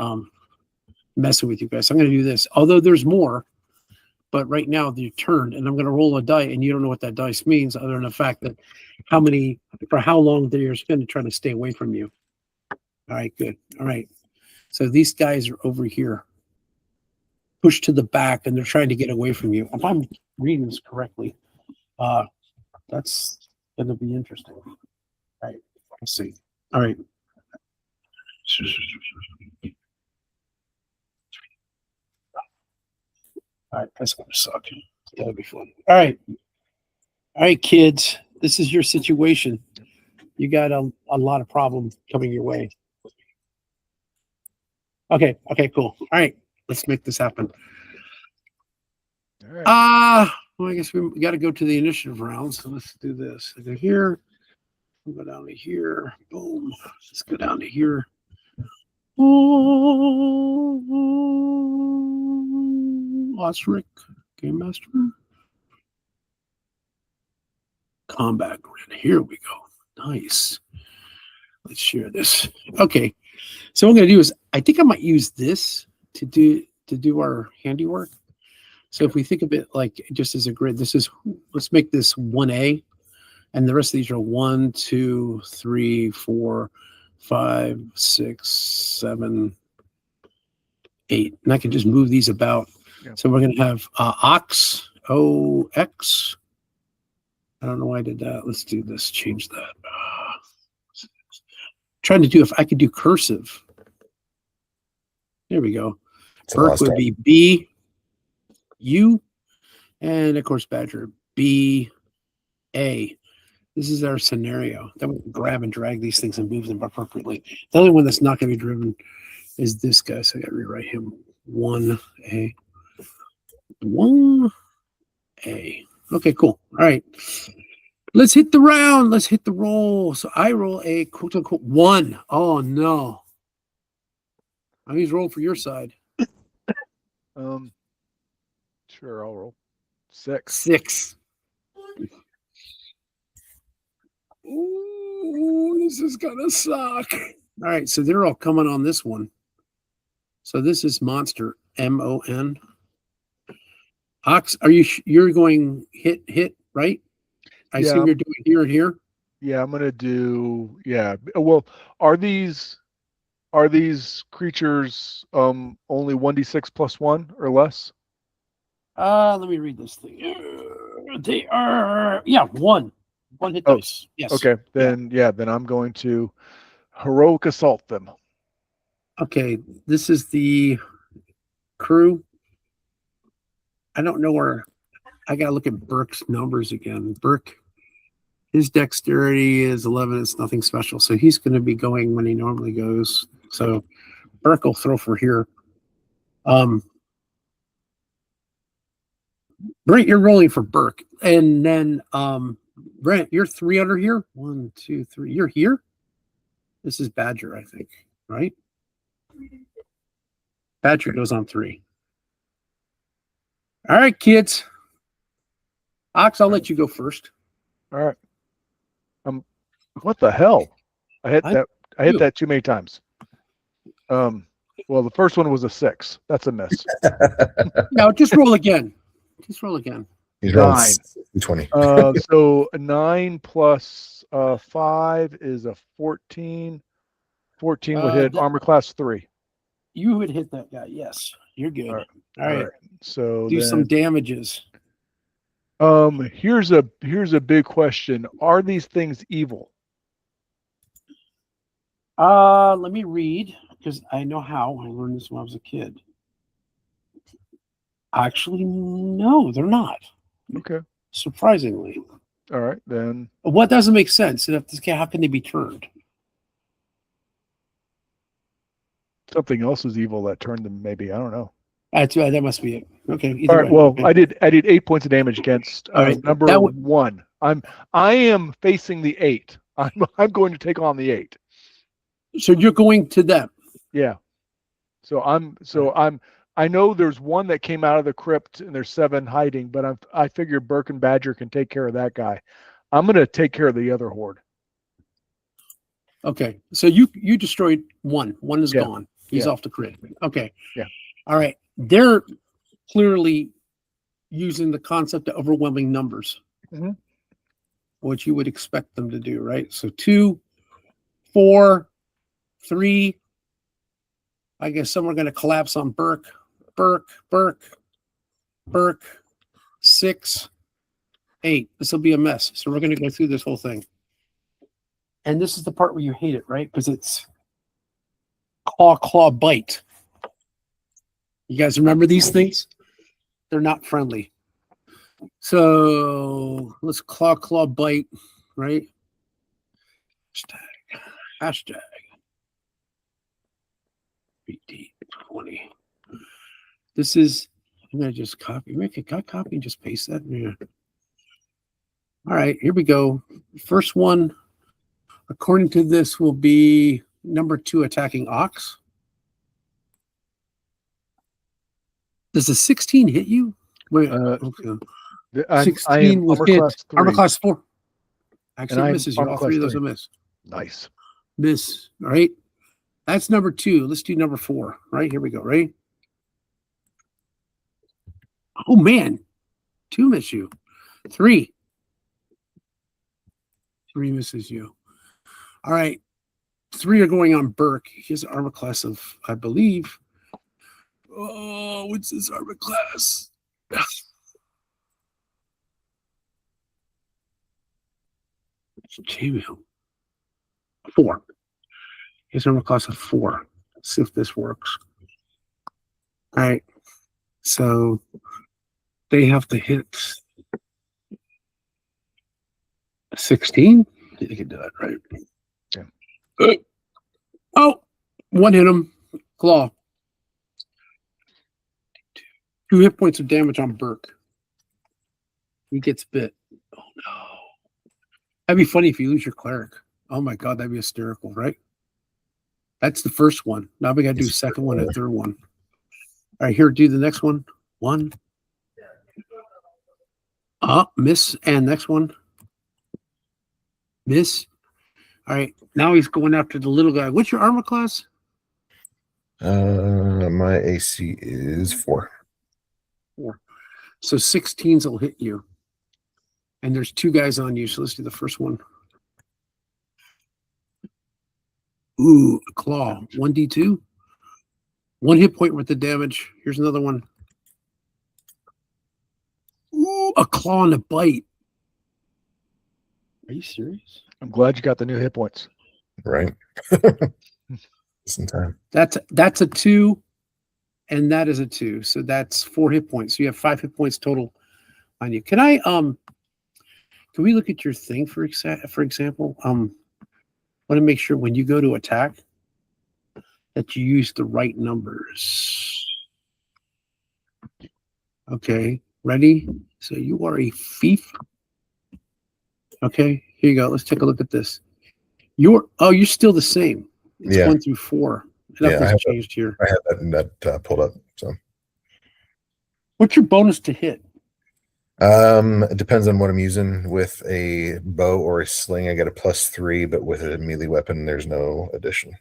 messing with you guys. So I'm going to do this. Although there's more, but right now they're turned, and I'm going to roll a die, and you don't know what that dice means other than the fact that for how long they're going to try to stay away from you. All right, good. All right. So these guys are over here, pushed to the back, and they're trying to get away from you. If I'm reading this correctly, that's going to be interesting. All right. Let's see. All right. All right, that's gonna suck. That'll be fun. All right, kids. This is your situation. You got a lot of problems coming your way. Okay, cool. All right, let's make this happen. All right. Well, I guess we got to go to the initiative round. So let's do this. I go here. We'll go down to here. Boom. Let's go down to here. OSRIC, Game Master. Combat Grid. Here we go. Nice. Let's share this. Okay. So what I'm going to do is, I think I might use this to do our handiwork. So if we think of it like just as a grid, let's make this 1A. And the rest of these are 1, 2, 3, 4, 5, 6, 7, 8. And I can just move these about. Yeah. So we're going to have ox, OX. I don't know why I did that. Let's do this. Change that. Trying to do if I could do cursive. There we go. Burke would be B, U, and of course Badger B, A. This is our scenario. Then we can grab and drag these things and move them appropriately. The only one that's not going to be driven is this guy. So I got to rewrite him 1A. 1A. Okay, cool. All right. Let's hit the round. Let's hit the roll. So I roll a quote unquote 1. Oh no. I mean, roll for your side. Sure, I'll roll 6. 6. Ooh, this is gonna suck. All right, so they're all coming on this one. So this is monster, MON. Ox, are you're going hit, right? I assume you're doing here and here. Yeah, I'm gonna do. Yeah. Well, are these creatures only 1d6 plus 1 or less? Let me read this thing. They are 1 hit dice. Yes. Okay. Then then I'm going to heroic assault them. Okay, this is the crew. I don't know where. I gotta look at Burke's numbers again. Burke, his dexterity is 11. It's nothing special, so he's going to be going when he normally goes. So Burke will throw for here. Brent, you're rolling for Burke, and then Brent, you're 3 under here. 1, 2, 3. You're here. This is Badger, I think, right? Badger goes on 3. All right, kids. Ox, I'll let you go first. All right. What the hell? I hit that too many times. Well, the first one was a 6. That's a miss. No, just roll again. Just roll again. He's rolling 9. 20. So 9 plus 5 is a 14. 14 would hit armor class 3. You would hit that guy. Yes, you're good. All right. So do some damages. Here's a big question. Are these things evil? Let me read because I know how. I learned this when I was a kid. Actually, no, they're not. Okay. Surprisingly. All right, then. What doesn't make sense? How can they be turned? Something else is evil that turned them. Maybe I don't know. That must be it. Okay. All right. Way. Well, Okay. I did 8 points of damage against number 1. I am facing the 8. I'm going to take on the 8. So you're going to them. Yeah. I know there's one that came out of the crypt and there's 7 hiding, but I figure Burke and Badger can take care of that guy. I'm going to take care of the other horde. Okay. So you destroyed 1. 1 is gone. He's off the grid. Okay. Yeah. All right. They're clearly using the concept of overwhelming numbers, which you would expect them to do, right? So 2, 4, 3. I guess some are going to collapse on Burke. 6, 8. This will be a mess. So we're going to go through this whole thing. And this is the part where you hate it, right? Because it's claw, bite. You guys remember these things? They're not friendly. So let's claw, bite, right? Hashtag. BD20. This is, I'm going to just copy and just paste that in here. All right, here we go. First one, according to this, will be number 2 attacking Ox. Does a 16 hit you? Wait, okay. 16 will hit armor class 4. Actually, it misses you. All 3 of those will miss. Nice. Miss. All right. That's number 2. Let's do number 4. Right, here we go. Right. Oh man, 2 miss you. 3. 3 misses you. All right. 3 are going on Burke. He has an armor class of, I believe. Oh, what's his armor class? J-Mail. 4. His armor class of 4. Let's see if this works. All right. So they have to hit 16. They can do that, right? Yeah. Oh, 1 hit him. Claw. 2 hit points of damage on Burke. He gets bit. Oh no. That'd be funny if you lose your cleric. Oh my god, that'd be hysterical, right? That's the first one. Now we gotta do second one and third one. All right, here, do the next one. 1. Miss. And next one. Miss. All right, now he's going after the little guy. What's your armor class? My AC is 4. 4. So 16s will hit you. And there's 2 guys on you, so let's do the first one. Ooh, a claw. 1d2. 1 hit point worth of damage. Here's another one. Ooh, a claw and a bite. Are you serious? I'm glad you got the new hit points. Right. Just in time. That's a 2, and that is a 2. So that's 4 hit points. So you have 5 hit points total on you. Can we look at your thing for example? Want to make sure when you go to attack that you use the right numbers. Okay, ready? So you are a thief. Okay, here you go. Let's take a look at this. You're still the same. It's 1 through 4. Nothing's changed here. I have that pulled up. So, what's your bonus to hit? It depends on what I'm using. With a bow or a sling, I get a +3, but with a melee weapon, there's no addition.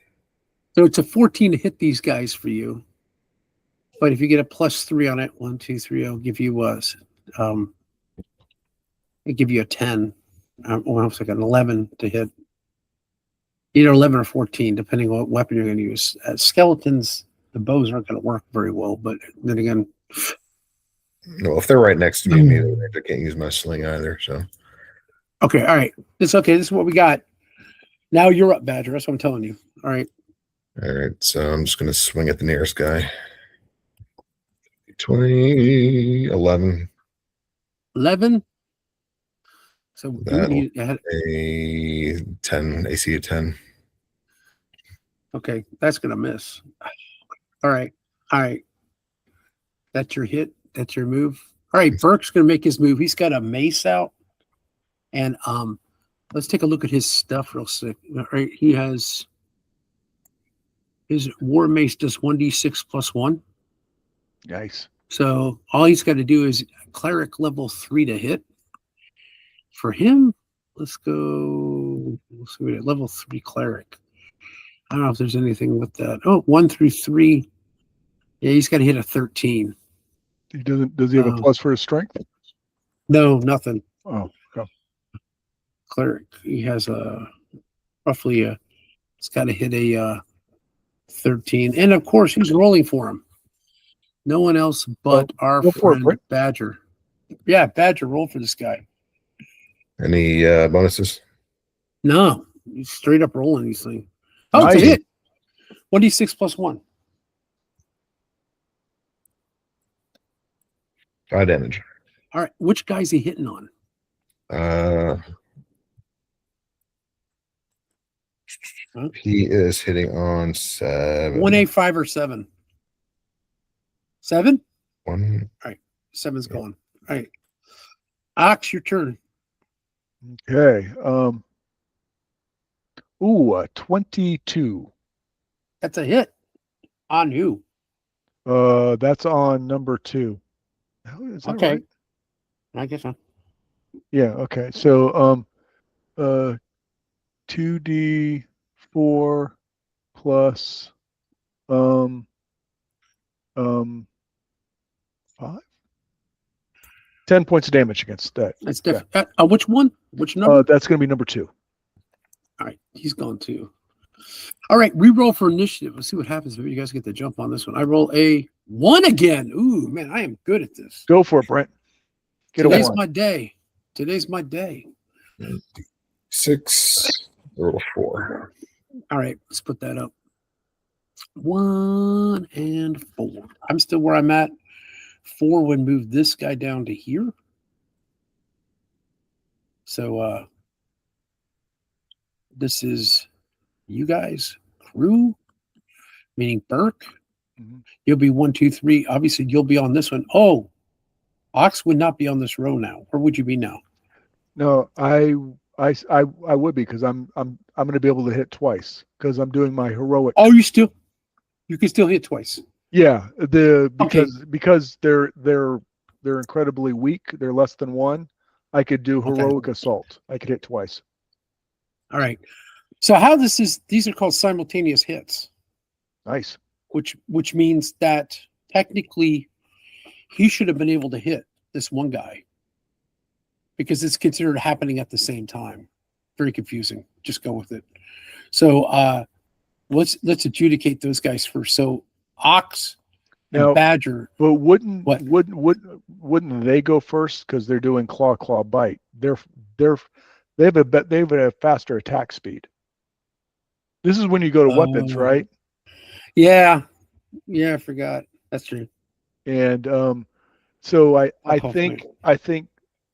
So it's a 14 to hit these guys for you. But if you get a +3 on it, 1, 2, 3, I'll give you it'll give you a 10. Almost like an 11 to hit. Either 11 or 14, depending on what weapon you're going to use. Skeletons, the bows aren't going to work very well, but then again. No, if they're right next to me, I can't use my sling either. So, okay, all right. This is what we got. Now you're up, Badger. That's what I'm telling you. All right. All right. So I'm just going to swing at the nearest guy. 20, 11. 11. So a 10, AC of 10. Okay, that's going to miss. All right. That's your hit. That's your move. All right, Burke's going to make his move. He's got a mace out. And let's take a look at his stuff real quick. All right, he has his war mace does 1d6 + 1. Nice. So all he's got to do is cleric level 3 to hit. For him, let's see, level 3 cleric. I don't know if there's anything with that. Oh, 1 through 3. Yeah, he's got to hit a 13. He doesn't. Does he have a plus for his strength? No, nothing. Oh, okay. Cleric. He has it's got to hit a 13. And of course, who's rolling for him? No one else but our friend Badger. Yeah, Badger, roll for this guy. Any bonuses? No, he's straight up rolling these things. Oh, it's a hit. 1d6 + 1. 5 damage. All right, which guy's he hitting on? He is hitting on 7. 1A, 5, or 7? 7? 1. All right, 7's going. All right, Ox, your turn. Okay. 22. That's a hit. On who? That's on number 2. Is that okay. Right? I guess so. Yeah. Okay. So 2d4 plus 5. 10 points of damage against that. That's different. Which one? Which number? That's going to be number 2. All right, he's gone too. All right, re-roll for initiative. Let's see what happens if you guys get the jump on this one. I roll a 1 again. Ooh, man, I am good at this. Go for it, Brent. Get Today's a 1. my day. Today's my day. 6, roll 4. All right, let's put that up. 1 and 4. I'm still where I'm at. 4 would move this guy down to here. So this is you guys, crew, meaning Burke. You'll be 1, 2, 3. Obviously, you'll be on this one. Oh, Ox would not be on this row now. Where would you be now? No, I would be because I'm going to be able to hit twice because I'm doing my heroic. Oh, you can still hit twice. Yeah, because they're incredibly weak. They're less than 1. I could do heroic assault. I could hit twice. All right. So how these are called simultaneous hits. Nice. Which means that technically he should have been able to hit this one guy because it's considered happening at the same time. Very confusing. Just go with it. So let's adjudicate those guys first. So Ox and Badger. But wouldn't they go first because they're doing claw bite? They have a faster attack speed. This is when you go to weapons, right? Yeah, I forgot. That's true. And so I think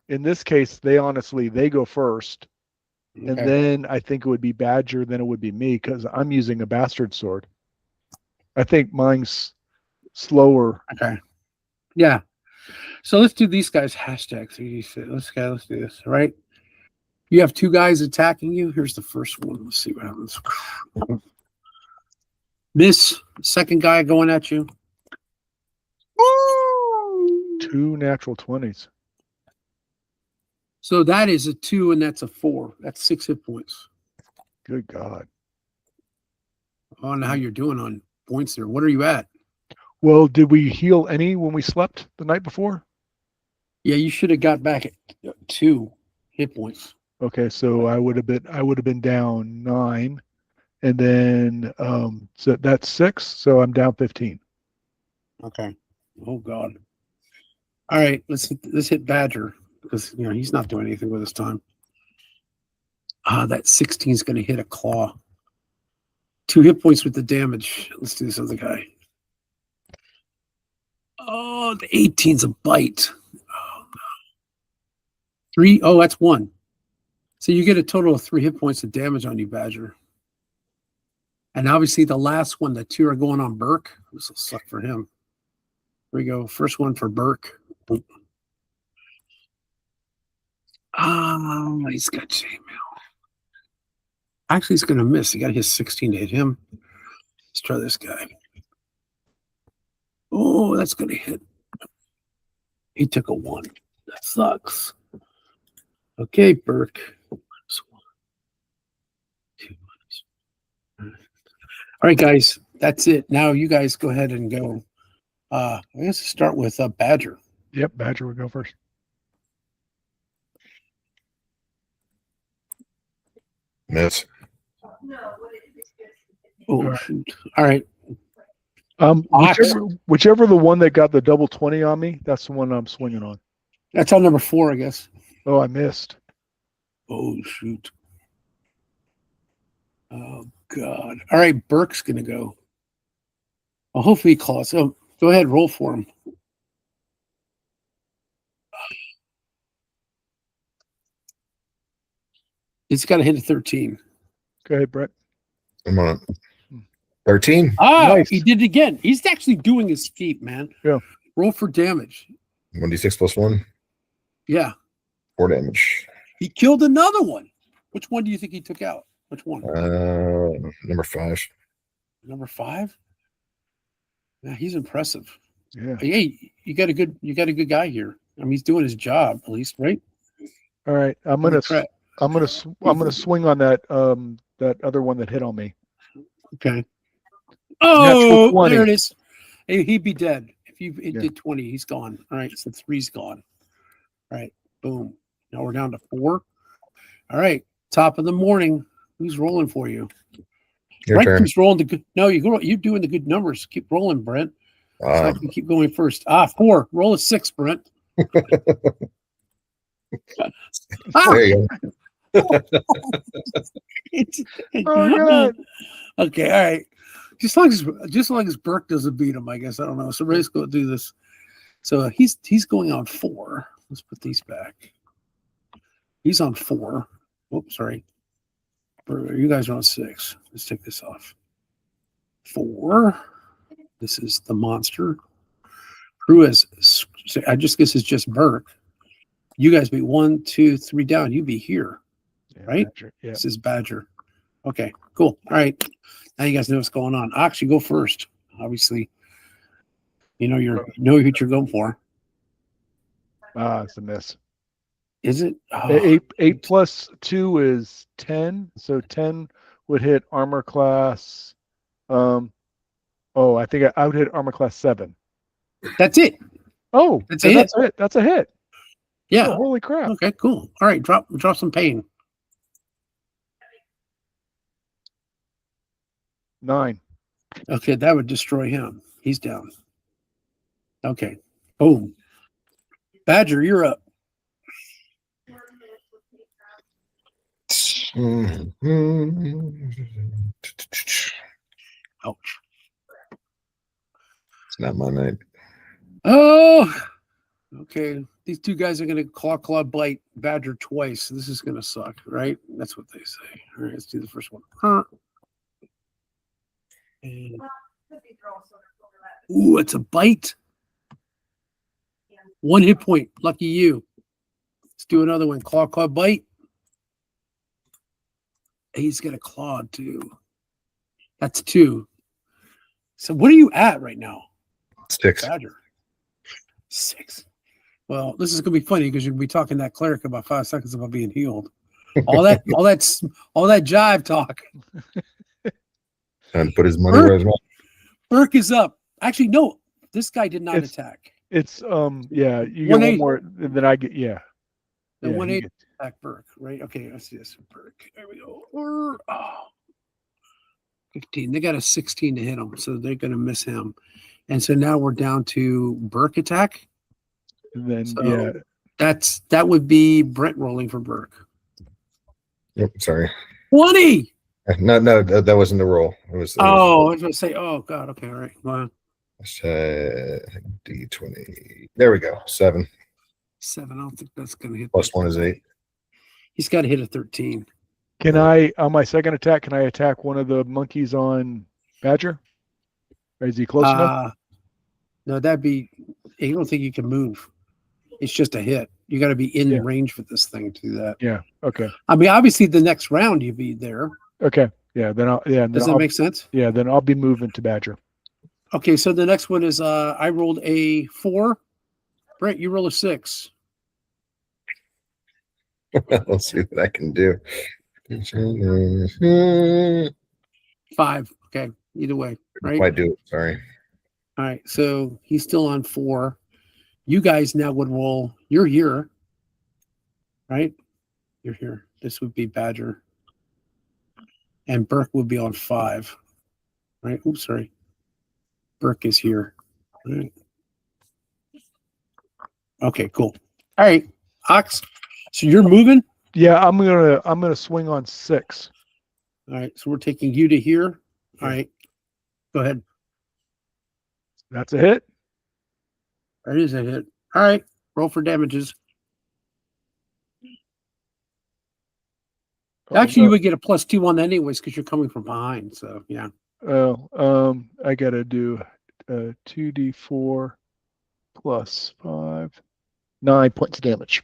in this case they go first, and then I think it would be Badger, then it would be me because I'm using a bastard sword. I think mine's slower. Okay. Yeah. So let's do these guys. Hashtag 3D. Let's do this. All right. You have 2 guys attacking you. Here's the first one. Let's see what happens. Miss, second guy going at you. 2 natural 20s. So that is a 2 and that's a 4. That's 6 hit points. Good God. I don't know how you're doing on points there. What are you at? Well, did we heal any when we slept the night before? Yeah, you should have got back at 2 hit points. Okay, so I would have been down 9, and then so that's 6. So I'm down 15. Okay. Oh God. All right, let's hit Badger because he's not doing anything with his time. That 16 is going to hit a claw. 2 hit points with the damage. Let's do this other guy. Oh, the 18's a bite. Oh no. 3. Oh, that's 1. So you get a total of 3 hit points of damage on you, Badger. And obviously the last one, the 2 are going on Burke. This will suck for him. Here we go. First one for Burke. He's got chainmail. Actually, he's going to miss. He got to hit 16 to hit him. Let's try this guy. Oh, that's going to hit. He took a 1. That sucks. Okay, Burke. All right, guys, that's it. Now you guys go ahead and go. I guess start with Badger. Yep, Badger would go first. Miss. Oh, shoot. All right. Whichever the one that got the double 20 on me, that's the one I'm swinging on. That's on number 4, I guess. Oh, I missed. Oh, shoot. Oh, God. All right, Burke's going to go. Well, hopefully he calls. Oh, go ahead, roll for him. He's got to hit a 13. Go ahead, Brett. I'm on 13. Nice. He did it again. He's actually doing his feat, man. Yeah. Roll for damage. 1d6 plus 1. Yeah. 4 damage. He killed another one. Which one do you think he took out? Which one? Number 5. Number 5? Yeah, he's impressive. Yeah. Hey, you got a good guy here. I mean, he's doing his job at least, right? All right. I'm gonna swing on that that other one that hit on me. Okay. Oh, there it is. Hey, he'd be dead if you did 20. He's gone. All right, so 3's gone. All right, boom. Now we're down to 4. All right, top of the morning. Who's rolling for you? Your Brent turn. keeps rolling the good. No, you're doing the good numbers. Keep rolling, Brent. So I can keep going first. 4. Roll a 6, Brent. There you go. Oh God. Okay, all right. Just long as Burke doesn't beat him, I guess. I don't know. So Ray's going to do this. So he's going on 4. Let's put these back. He's on 4. Oops, sorry. You guys are on 6. Let's take this off. 4. This is the monster. Crew is, I just guess it's just Burke. You guys be 1, 2, 3 down. You be here, right? Badger, yeah. This is Badger. Okay, cool. All right. Now you guys know what's going on. Ox, you go first. Obviously, you know what you're going for. It's a miss. Is it? Oh, 8 plus 2 is 10. So 10 would hit armor class. I think I would hit armor class 7. that's it. Oh, That's then a hit. that's it. That's a hit. Yeah. Oh, holy crap. Okay, cool. All right, drop some pain. 9. Okay, that would destroy him. He's down. Okay. Boom. Badger, you're up. Ouch. It's not my night. Oh, okay. These two guys are going to claw bite Badger twice. This is going to suck, right? That's what they say. All right, let's do the first one. And, ooh, it's a bite. 1 hit point. Lucky you. Let's do another one. Claw bite. He's got a claw too. That's 2. So what are you at right now? 6. Badger. 6. Well, this is gonna be funny because you're gonna be talking to that cleric about 5 seconds about being healed. All that jive talk. And put his money where his mouth. Burke is up. Actually, no, this guy did not attack. It's you get 1 more, and then I get The yeah, 1/8 attack Burke, right? Okay, let's see this. Burke. There we go. 15. They got a 16 to hit him, so they're gonna miss him. And so now we're down to Burke attack. and then So that would be Brent rolling for Burke. Yep, sorry. 20. No, that wasn't the roll. It was. I was gonna say, oh god, okay, all right. Well, D20. There we go. 7. 7. I don't think that's gonna hit. Plus 1 is 8. He's got to hit a 13. can I on my second attack? Can I attack one of the monkeys on Badger? Or is he close enough? No, that'd be. I don't think you can move. It's just a hit. You got to be in range for this thing to do that. Yeah. Okay. I mean, obviously, the next round you'd be there. Okay. Yeah. Then I'll. Yeah. Does that make sense? Yeah. Then I'll be moving to Badger. Okay. So the next one is I rolled a 4. Brent, you roll a 6. Let's see what I can do. 5. Okay. Either way, right? I do it. Sorry. All right. So he's still on 4. You guys now would roll. You're here, right? You're here. This would be Badger. And Burke would be on 5. Right? Oops, sorry. Burke is here. All right. Okay, cool. All right. Ox. So you're moving? Yeah. I'm gonna swing on 6. All right. So we're taking you to here. All right. Go ahead. That's a hit. That is a hit. All right. Roll for damages. Actually, you would get a +2 on that anyways because you're coming from behind. So yeah. I gotta do 2d4 plus 5, 9 points of damage.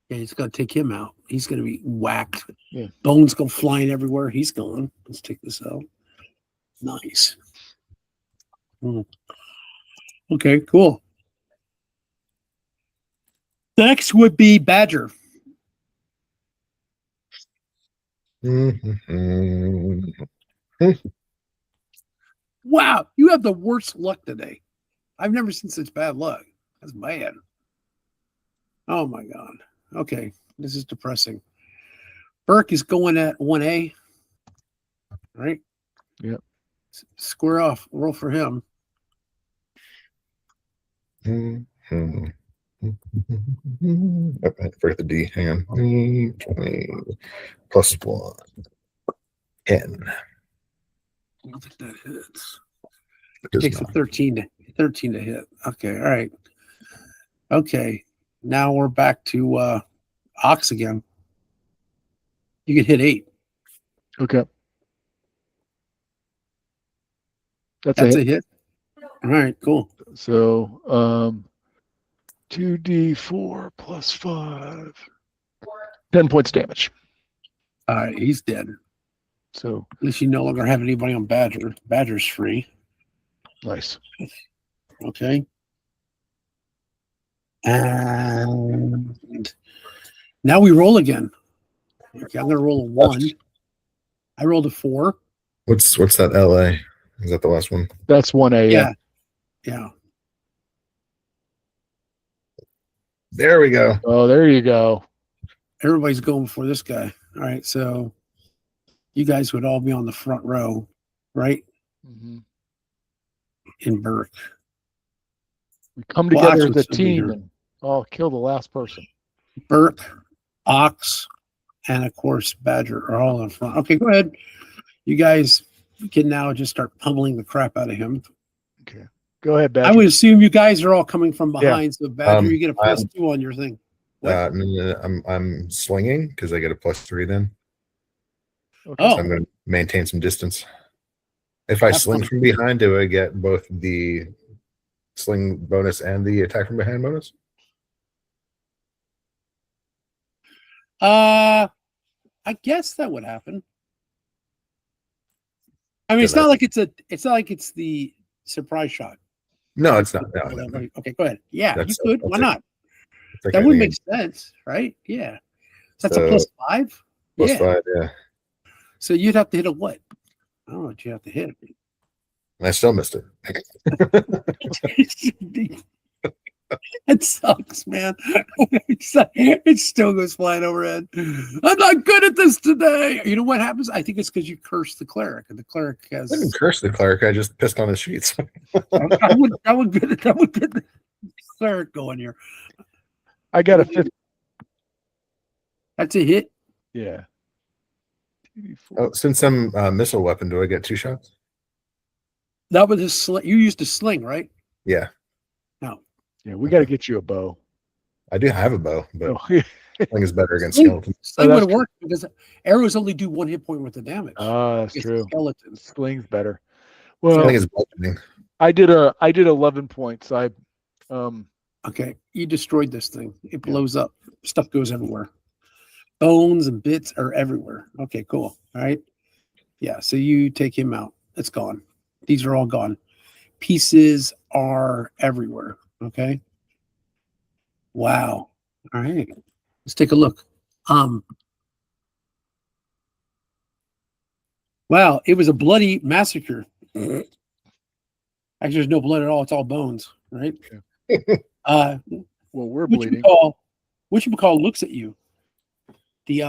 Yeah, he's got to take him out. He's going to be whacked. Yeah. Bones go flying everywhere. He's gone. Let's take this out. Nice. Okay, cool. Next would be Badger. Wow, you have the worst luck today. I've never seen such bad luck. That's bad. Oh my God. Okay, this is depressing. Burke is going at 1A. Right? Yep. Square off. Roll for him. Okay, forget the D. Hang on. 20 plus 1. 10. I don't think that hits. It It does takes a not. 13 to hit. Okay, all right. Okay. Now we're back to Ox again. You can hit 8. Okay. That's That's a a hit. hit. All right, cool. So 2d4 plus 5. 10 points damage. All right, he's dead. So At least you no longer have anybody on Badger. Badger's free. nice. Okay. And now we roll again. Okay, I'm gonna roll a 1. I rolled a 4. What's that LA? Is that the last one? That's 1A. Yeah. Yeah. There we go. Oh, there you go. Everybody's going for this guy. All right, so you guys would all be on the front row, right? Mm-hmm. In Burke. We come Well, together Ox as a would still be team here. and kill the last person. Burke, Ox, and of course Badger are all in front. Okay, go ahead. You guys can now just start pummeling the crap out of him. Okay. Go ahead, Badger. I would assume you guys are all coming from behind, so Badger, you get a plus I'm- 2 on your thing. What? No, I'm slinging because I get a +3 then. Okay. Oh. So I'm going to maintain some distance. If I Have sling fun. from behind, do I get both the sling bonus and the attack from behind bonus? I guess that would happen. I mean, it's Good not like it's the surprise shot. No, it's not. No. Okay, go ahead. Yeah, That's- you could. that's Why it. not? It's like That would I make need sense, right? Yeah. That's So, a +5. plus Yeah. 5, yeah. So you'd have to hit a what? I don't know what you have to hit. And I still missed it. It sucks, man. It still goes flying overhead. I'm not good at this today. You know what happens? I think it's because you cursed the cleric, and the cleric has. I didn't curse the cleric. I just pissed on his sheets. that would get the cleric going here. I got a 50. That's a hit. Yeah. Oh, since I'm a missile weapon, do I get 2 shots? That was a sling. You used a sling, right? Yeah, No. Yeah, we got to get you a bow. I do have a bow, but Oh, sling is better against Sling, skeletons. sling that's would work because arrows only do 1 hit point worth of damage. that's against true. Skeletons. Sling's better. Well, Sling is bludgeoning. I did 11 points. Okay, you destroyed this thing. It blows up. Stuff goes everywhere. Bones and bits are everywhere. Okay, cool. All right. Yeah, so you take him out. It's gone. These are all gone. Pieces are everywhere. Okay. Wow. All right. Let's take a look. Wow, it was a bloody massacre. Actually, there's no blood at all. It's all bones, right? Well, we're bleeding. Which you call looks at you. The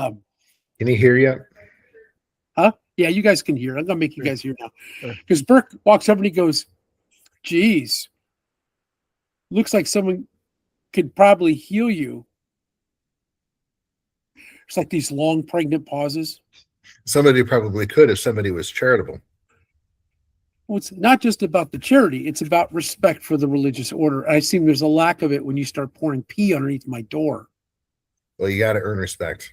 Can you hear yet? Huh? Yeah, you guys can hear. I'm gonna make you guys hear now. Because Burke walks up and he goes, "Geez, looks like someone could probably heal you." It's like these long, pregnant pauses. Somebody probably could if somebody was charitable. Well, it's not just about the charity; it's about respect for the religious order. I see there's a lack of it when you start pouring pee underneath my door. Well, you got to earn respect,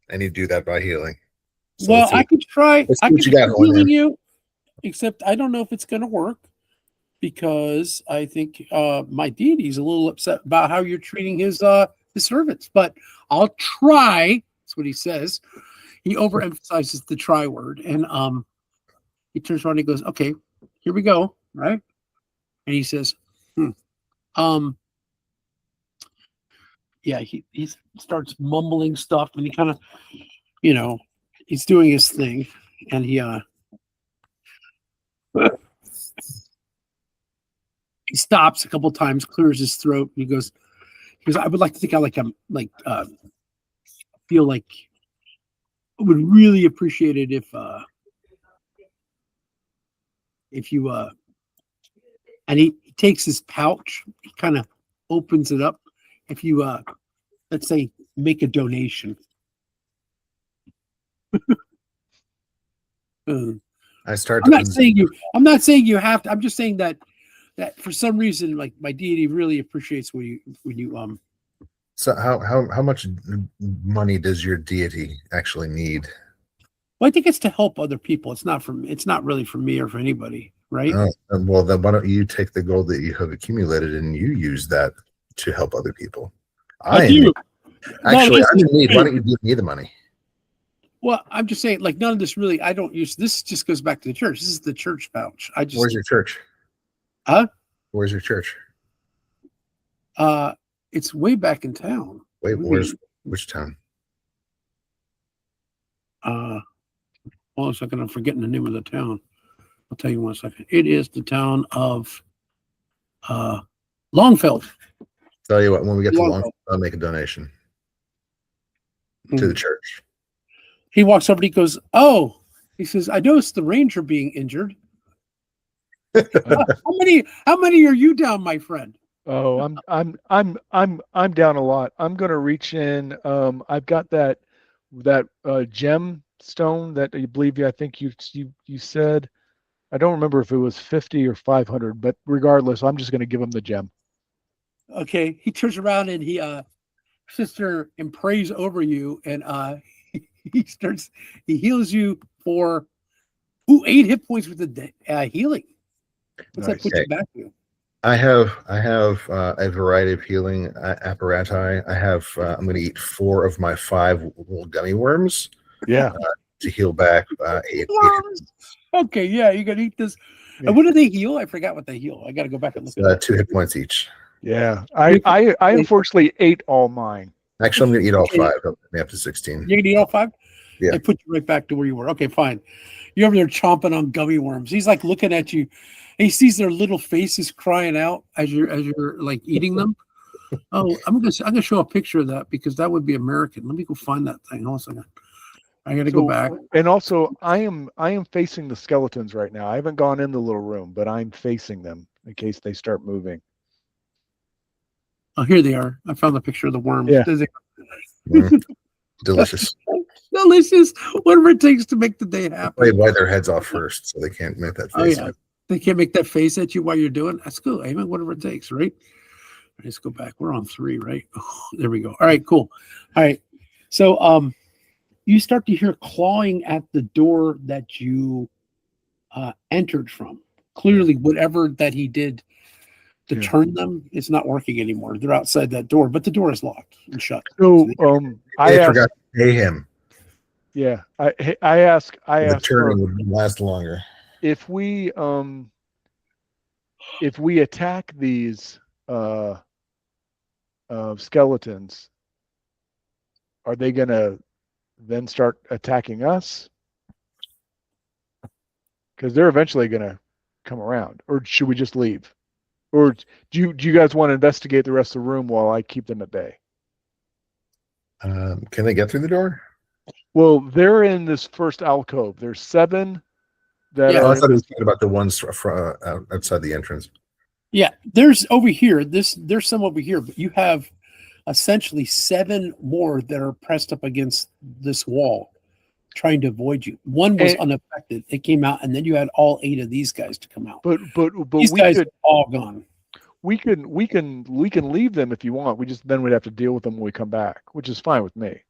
and you do that by healing. So Well, let's see I could try. let's see I what could you got try going healing there. you, except I don't know if it's going to work because I think my deity is a little upset about how you're treating his servants. But I'll try. That's what he says. He overemphasizes the try word, and he turns around and he goes, "Okay, here we go." Right, and he says, yeah, he starts mumbling stuff, and he kind of, he's doing his thing, and he stops a couple times, clears his throat, and he goes, "I would like to think I feel like would really appreciate it if you and he takes his pouch, he kind of opens it up. If you let's say make a donation. I start I'm to not saying you have to. I'm just saying that for some reason, like my deity really appreciates when you. So how much money does your deity actually need? Well, I think it's to help other people. It's not really for me or for anybody, right? Oh, well, then why don't you take the gold that you have accumulated and you use that to help other people? I do. Actually, I'm in need. Why don't you give me the money? Well, I'm just saying, like, none of this really. I don't use this. Just goes back to the church. This is the church pouch. Where's your church? Huh? Where's your church? It's way back in town. Wait, which town? Hold on a second. I'm forgetting the name of the town. I'll tell you 1 second. It is the town of Longfeld. Tell you what, when we get to Longfeld, I'll make a donation to the church. He walks over and he goes, "Oh," he says, "I noticed the ranger being injured." How many are you down, my friend? Oh, I'm down a lot. I'm gonna reach in. I've got that gem stone that I think you said. I don't remember if it was 50 or 500, but regardless, I'm just gonna give him the gem. Okay, he turns around and he sits there and prays over you, and he heals you for 8 hit points with the healing. What's that put you back to? I have a variety of healing apparati. I'm going to eat 4 of my 5 little gummy worms. Yeah, to heal back 8. Okay, yeah, you got to eat this. Yeah. What do they heal? I forgot what they heal. I got to go back and look at it. 2 hit points each. Yeah, I unfortunately ate all mine. Actually, I'm going to eat all 5. Up to 16. You're going to eat all 5? Yeah. They put you right back to where you were. Okay, fine. You're over there chomping on gummy worms. He's like looking at you. He sees their little faces crying out as you're like eating them. Oh, I'm gonna show a picture of that because that would be American. Let me go find that thing. Hold on a second. I gotta go back. And also, I am facing the skeletons right now. I haven't gone in the little room, but I'm facing them in case they start moving. Oh, here they are. I found the picture of the worms. Yeah. Delicious. Delicious. Whatever it takes to make the day happen. They bite their heads off first, so they can't make that face. Oh, yeah. They can't make that face at you while you're doing. That's cool. Amen. Whatever it takes, right? Let's go back. We're on 3, right? Oh, there we go. All right, cool. All right. So you start to hear clawing at the door that you entered from. Clearly, whatever that he did to turn them, it's not working anymore. They're outside that door, but the door is locked and shut. So I forgot to pay him. Yeah, I ask. The turning would last longer. If we attack these skeletons, are they gonna then start attacking us? Because they're eventually gonna come around. Or should we just leave? Or do you guys want to investigate the rest of the room while I keep them at bay? Can they get through the door? Well, they're in this first alcove. There's 7 that I are. thought he was talking about the ones outside the entrance. Yeah, there's over here. There's some over here, but you have essentially 7 more that are pressed up against this wall, trying to avoid you. One was unaffected. It came out, and then you had all 8 of these guys to come out. But these guys are all gone. We can leave them if you want. Then we'd have to deal with them when we come back, which is fine with me.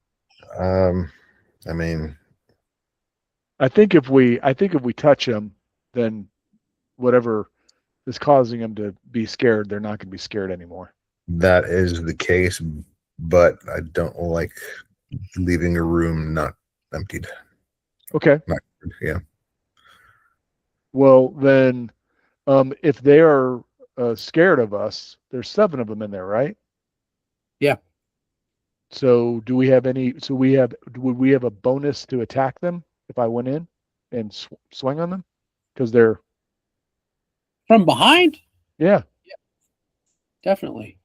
I mean, I think if we touch them, then whatever is causing them to be scared, they're not going to be scared anymore. That is the case, but I don't like leaving a room not emptied. Okay. Yeah. Well, then, if they are scared of us, there's 7 of them in there, right? Yeah. So do we have any? Would we have a bonus to attack them if I went in and swing on them? Because they're from behind. Yeah. Definitely.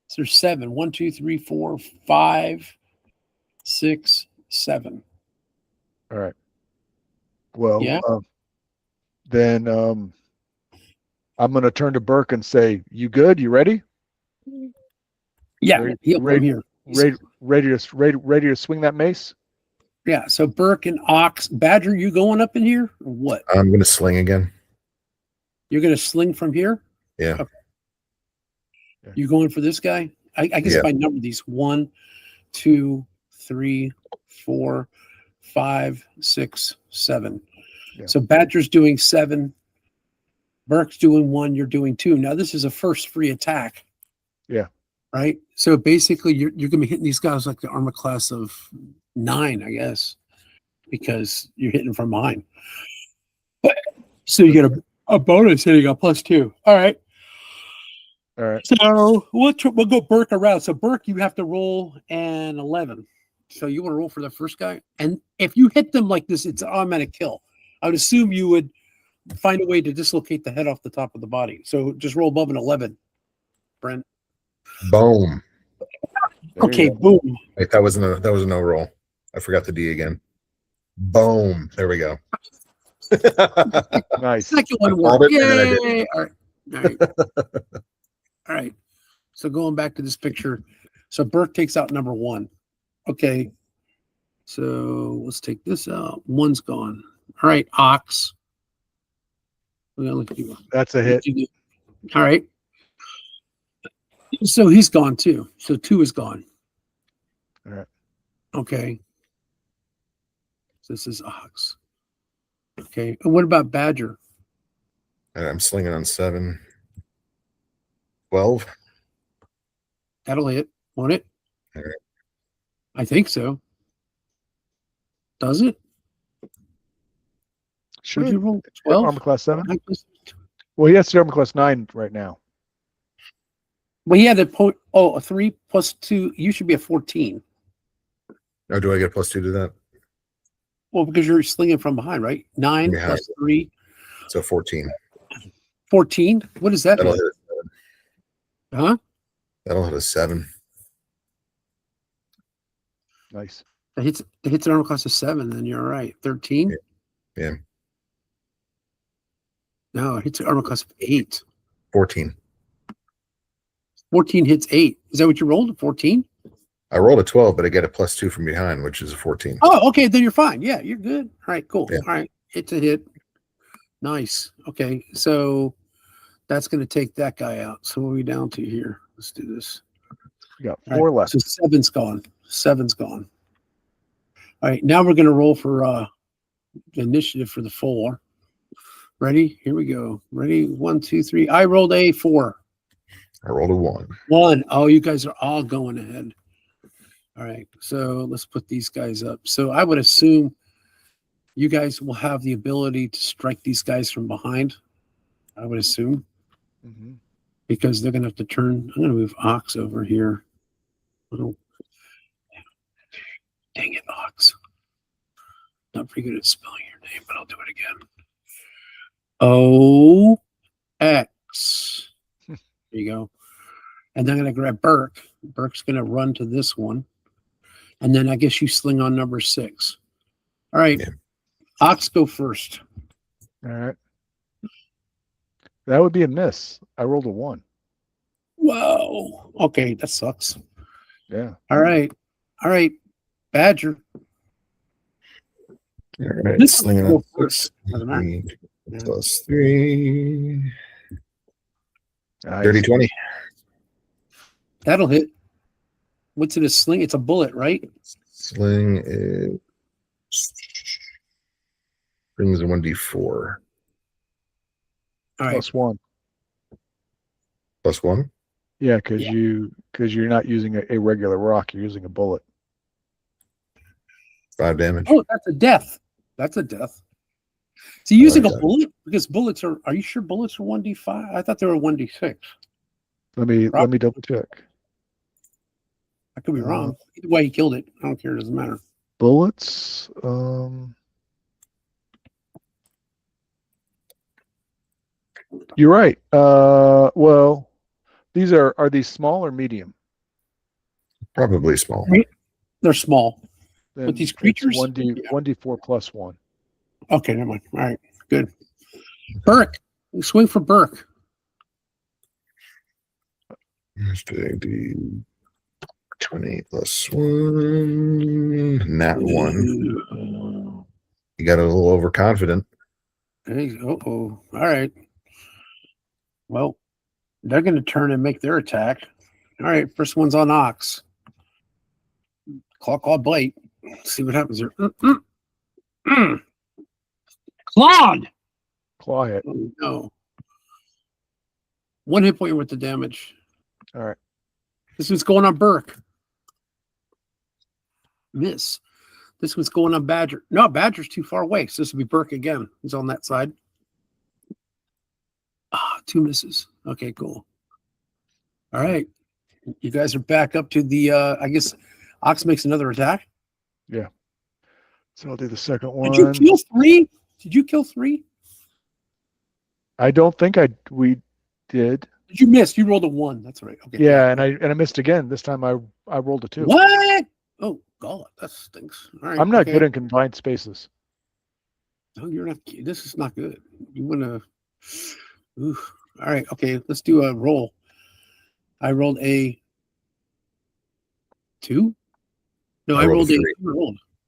So there's 7. 1, 2, 3, 4, 5, 6, 7. All right. Well, Yeah. then I'm going to turn to Burke and say, "You good? You ready? Yeah, Ready- he'll come ready- here. Ready to swing that mace?" Yeah, so Burke and Ox. Badger, you going up in here or what? I'm going to sling again. You're going to sling from here? Yeah. Okay. You going for this guy? I guess Yeah. if I number these 1, 2, 3, 4, 5, 6, 7. Yeah. So Badger's doing 7. Burke's doing 1. You're doing 2. Now this is a first free attack. Yeah. Right. So basically, you're going to be hitting these guys like the armor class of 9, I guess, because you're hitting from behind. But so you get a bonus hitting a +2. All right. All right. So we'll go Burke around. So Burke, you have to roll an 11. So you want to roll for the first guy, and if you hit them like this, it's an automatic kill. I would assume you would find a way to dislocate the head off the top of the body. So just roll above an 11, Brent. Boom. Okay, boom. Wait, that was a no roll. I forgot the D again. Boom. There we go. Nice. Second one called worked. it, and then I Yay! All right. All right. So going back to this picture. So Burke takes out number 1. Okay. So let's take this out. 1's gone. All right, Ox. We're gonna look at you. That's a hit. All right. So he's gone too. So 2 is gone. All right. Okay. So this is Ox. Okay. And what about Badger? And I'm slinging on 7. 12. That'll hit, won't it? All right. I think so. Does it? Should Would you roll Yep, 12? armor class 7. Well, he has armor class 9 right now. Well, he had a point. Oh, a 3 plus 2. You should be a 14. Oh, do I get +2 to that? Well, because you're slinging from behind, right? 9 Yeah. plus 3, So 14. 14. What is that? That'll hit a 7. Huh? That'll hit a 7. Nice. It hits an armor class of 7, then you're all right. 13? Yeah. No, it hits an armor class of 8. 14. 14 hits 8. Is that what you rolled? 14? I rolled a 12, but I get a +2 from behind, which is a 14. Oh, okay. Then you're fine. Yeah, you're good. All right, cool. Yeah. All right. It's a hit. Nice. Okay. So that's going to take that guy out. So what are we down to here? Let's do this. We got All 4 right, left. so 7's gone. 7's gone. All right. Now we're going to roll for the initiative for the 4. Ready? Here we go. Ready? 1, 2, 3. I rolled a 4. I rolled a 1. 1. Oh, you guys are all going ahead. All right. So let's put these guys up. So I would assume you guys will have the ability to strike these guys from behind. I would assume. Mm-hmm. Because they're going to have to turn. I'm going to move Ox over here. Oh. Dang it, Ox. Not very good at spelling your name, but I'll do it again. O-X. There you go. And then I'm going to grab Burke. Burke's going to run to this one. And then I guess you sling on number 6. All right. Yeah. Ox, go first. All right. That would be a miss. I rolled a 1. Whoa. Okay, that sucks. Yeah. All right. All right. Badger. All right. This Slinging go on first. Doesn't matter. +3. Nice. Dirty 20. That'll hit. What's it, a sling? It's a bullet, right? Sling is brings a 1d4. All right. +1. +1. Yeah, because Yeah. you're not using a regular rock, you're using a bullet. 5 damage. Oh, that's a death. That's a death. So you using a Okay. bullet? Because bullets are you sure bullets are 1d5? I thought they were 1d6. Let me double check. I could be wrong. Either way, he killed it. I don't care. It doesn't matter. Bullets. You're right. Well, these are these small or medium? Probably small. They're small. then with these it's creatures? 1d4 plus 1. Okay, never mind. All right, good. Burke, swing for Burke. The 20 plus 1. Nat 1. You got a little overconfident. Oh, all right. Well, they're going to turn and make their attack. All right, first one's on Ox. Claw, bite. See what happens here. Clawed. Claw hit. Oh, no. 1 hit point with the damage. All right. This one's going on Burke. Miss. This one's going on Badger. No, Badger's too far away. So this will be Burke again. He's on that side. 2 misses. Okay, cool. All right. You guys are back up to the, I guess, Ox makes another attack. Yeah. So I'll do the second one. Did you kill 3? Did you kill 3? I don't think we did. Did you miss? You rolled a 1. That's right. Okay. Yeah, and I missed again. This time I rolled a 2. What? Oh God, that stinks. All right. I'm not good in confined spaces. No, you're not. This is not good. You want to. All right. Okay. Let's do a roll. I rolled a 2. No, I rolled a 3.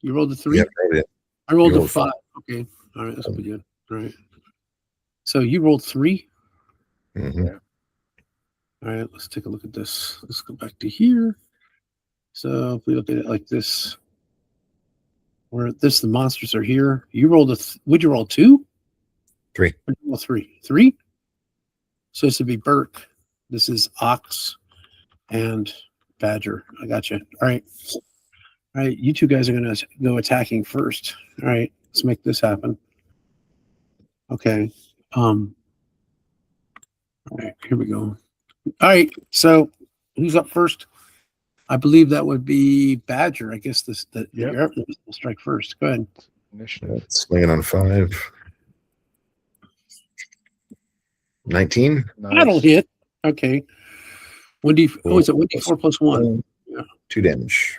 You rolled a 3. Yeah, I rolled a 5. Okay. All right. That's pretty good. All right. So you rolled 3. Mm-hmm. All right. Let's take a look at this. Let's go back to here. So if we look at it like this, where the monsters are here. You rolled would you roll 2? 3. Roll 3. 3. So this would be Burke. This is Ox and Badger. I got you. All right. All right. You two guys are going to go attacking first. All right. Let's make this happen. Okay. All right. Here we go. All right. So who's up first? I believe that would be Badger. I guess the air will strike first. Go ahead. Initiative. Swinging on 5. 19. Nice. That'll hit. Okay. 1d. Oh, is it 1d4 plus 1? Yeah. 2 damage.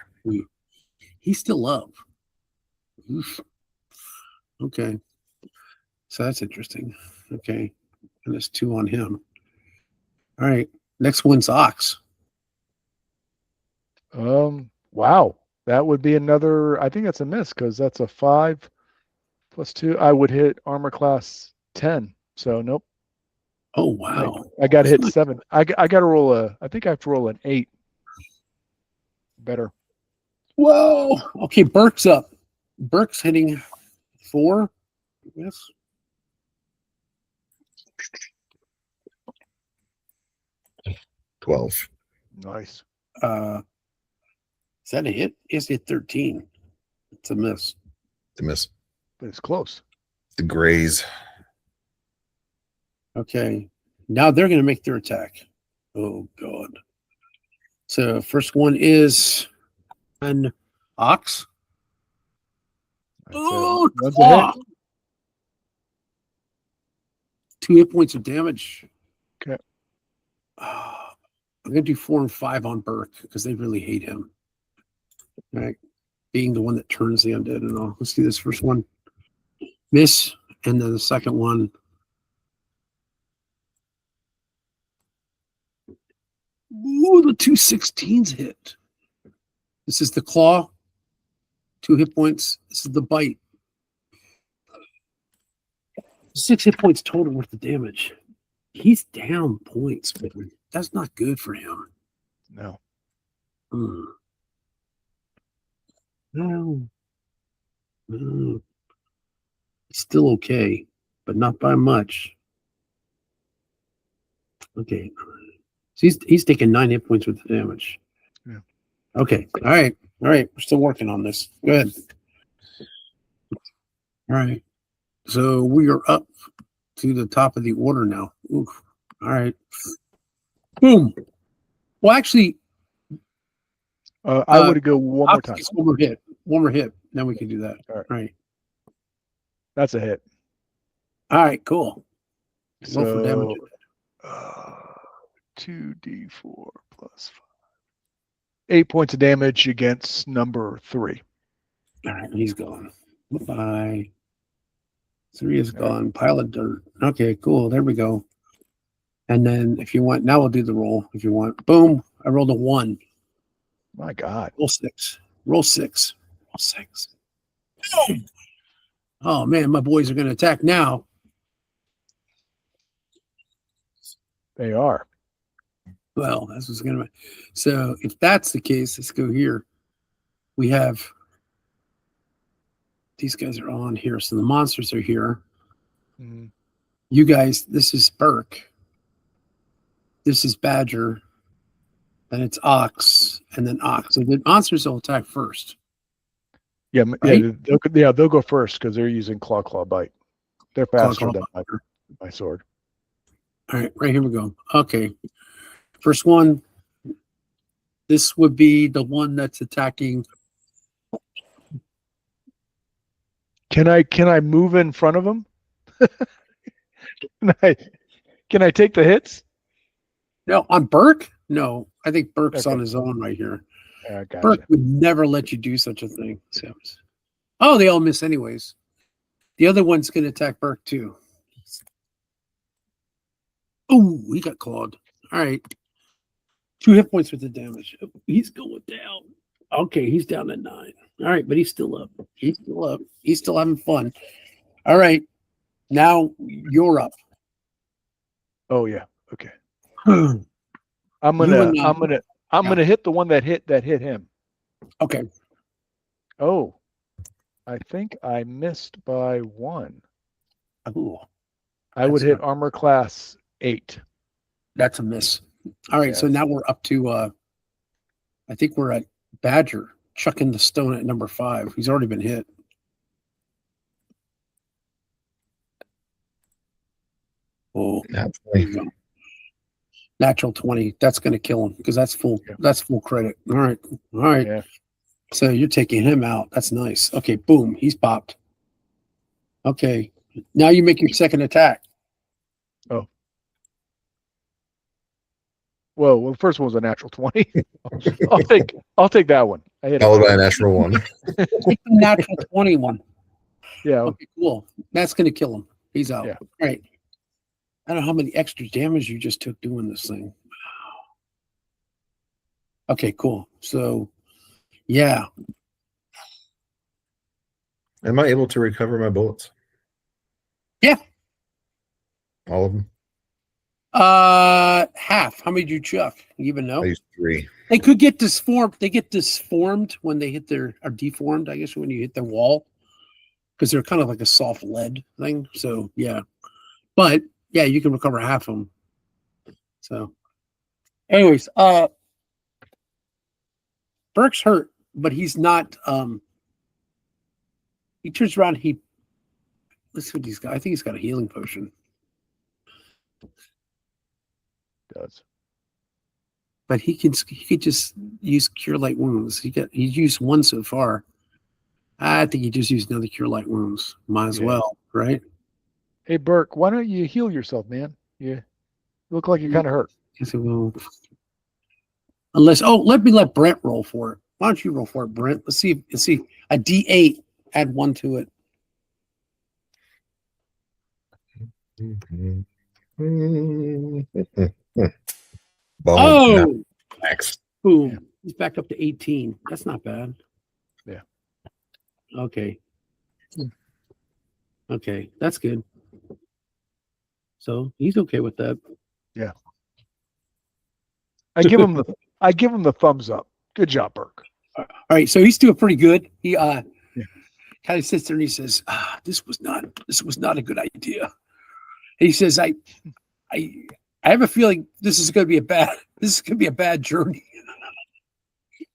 He's still up. Oof. Okay. So that's interesting. Okay. And there's 2 on him. All right. Next one's Ox. Wow. That would be another, I think that's a miss because that's a 5 plus 2. I would hit armor class 10. So nope. Oh, wow. I got to hit 7. I got to roll I think I have to roll an 8. Better. Whoa. Okay. Burke's up. Burke's hitting 4. Yes. $12. Nice. Is that a hit? It's a 13. It's a miss. The miss. But it's close. The graze. Okay. Now they're going to make their attack. Oh, God. So first one is an Ox. Oh, claw. 2 hit points of damage. Okay. I'm going to do 4 and 5 on Burke because they really hate him. All right. Being the one that turns the undead and all. Let's do this first one. Miss. And then the second one. Ooh, the 2 16s hit. This is the claw. 2 hit points. This is the bite. 6 hit points total worth of damage. He's down points, but that's not good for him. No. No. He's still okay, but not by much. Okay. So he's taking 9 hit points with the damage. Yeah. Okay. All right. We're still working on this. Go ahead. All right. So we are up to the top of the order now. Oof. All right. Boom. Well, actually, I would go one more time. One more hit. Then we can do that. All right. That's a hit. All right. Cool. So, roll for damage. 2d4 plus 5. 8 points of damage against number 3. All right, he's gone. Goodbye. 3 is gone. Pile of dirt. Okay, cool. There we go. And then if you want, now we'll do the roll. If you want, boom. I rolled a 1. My God. Roll 6. Roll 6. Roll 6. Boom. Oh man, my boys are going to attack now. They are. Well, that's what's going to. So if that's the case, let's go here. We have these guys are on here, so the monsters are here. Mm-hmm. You guys, this is Burke. This is Badger. Then it's Ox, and then Ox. So the monsters will attack first. Yeah, right? they'll go first because they're using claw bite. They're faster than my sword. All right, right here we go. Okay, first one. This would be the one that's attacking. Can I move in front of them? Can I take the hits? No, on Burke? No, I think Burke's on his own right here. Gotcha. Burke would never let you do such a thing. So, oh, they all miss anyways. The other one's going to attack Burke too. Oh, he got clawed. All right. 2 hit points worth of damage. Oh, he's going down. Okay, he's down at 9. All right, but he's still up. He's still up. He's still having fun. All right. Now you're up. Oh yeah. Okay. I'm gonna hit the one that hit him. Okay. Oh, I think I missed by 1. Ooh, I would hit armor class 8. That's a miss. All right, so now we're up to I think we're at Badger, chucking the stone at number 5. He's already been hit. Oh, natural 20. That's going to kill him because that's full. Yeah. That's full credit. All right. Yeah. So you're taking him out. That's nice. Okay, boom. He's popped. Okay. Now you make your second attack. Oh. Well, the first one was a natural 20. I'll take that one. I hit followed by a natural 1. Take the natural 21. Yeah. Okay, cool. That's going to kill him. He's out. Yeah. All right. I don't know how many extra damage you just took doing this thing. Wow. Okay, cool. So, yeah. Am I able to recover my bullets? Yeah. All of them? Half. How many did you chuck? You even know? I used 3. They could get disformed. They get disformed when they hit or deformed, I guess, when you hit the wall. Because they're kind of like a soft lead thing. So, yeah. But, yeah, you can recover half of them. So, anyways, Burke's hurt, but he's not. He turns around. Let's see what he's got. I think he's got a healing potion. Does. But he could just use Cure Light Wounds. He's used 1 so far. I think he just used another Cure Light Wounds. Might as well, right? Hey, Burke, why don't you heal yourself, man? You look like you're kind of hurt. Unless, let Brent roll for it. Why don't you roll for it, Brent? Let's see a D8. Add 1 to it. Oh, max. Boom! Yeah. He's back up to 18. That's not bad. Yeah. Okay. Okay, that's good. So he's okay with that. Yeah. I give him the thumbs up. Good job, Burke. All right, so he's doing pretty good. He kind of sits there and he says, "This was not a good idea." And he says, "I have a feeling this is going to be a bad journey."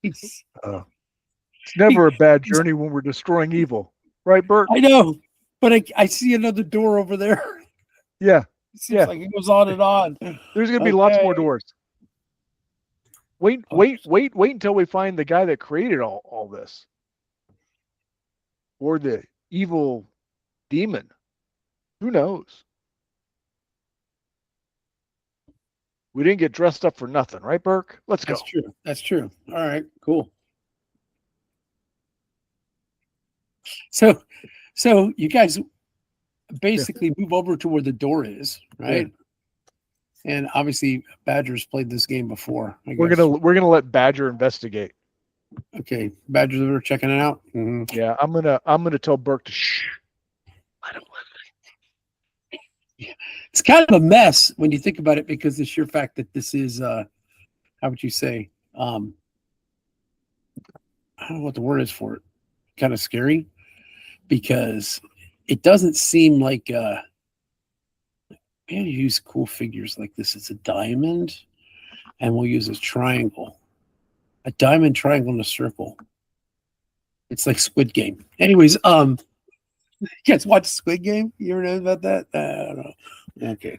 It's never a bad journey when we're destroying evil, right, Burke? I know, but I see another door over there. Yeah, it seems like it goes on and on. There's going to be lots more doors. Wait until we find the guy that created all this. Or the evil demon. Who knows? We didn't get dressed up for nothing, right, Burke? Let's go. That's true. All right, cool. So you guys basically move over to where the door is, right? And obviously, Badger's played this game before. We're gonna let Badger investigate. Okay, Badger's over checking it out. Mm-hmm. Yeah, I'm gonna tell Burke to shh. I don't want. It's kind of a mess when you think about it, because the sheer fact that this is, how would you say? I don't know what the word is for it. Kind of scary, because it doesn't seem like. We'll use cool figures like this. It's a diamond, and we'll use a triangle. A diamond, triangle, and a circle. It's like Squid Game. Anyways, you guys watch Squid Game? You ever know about that? I don't know. Okay.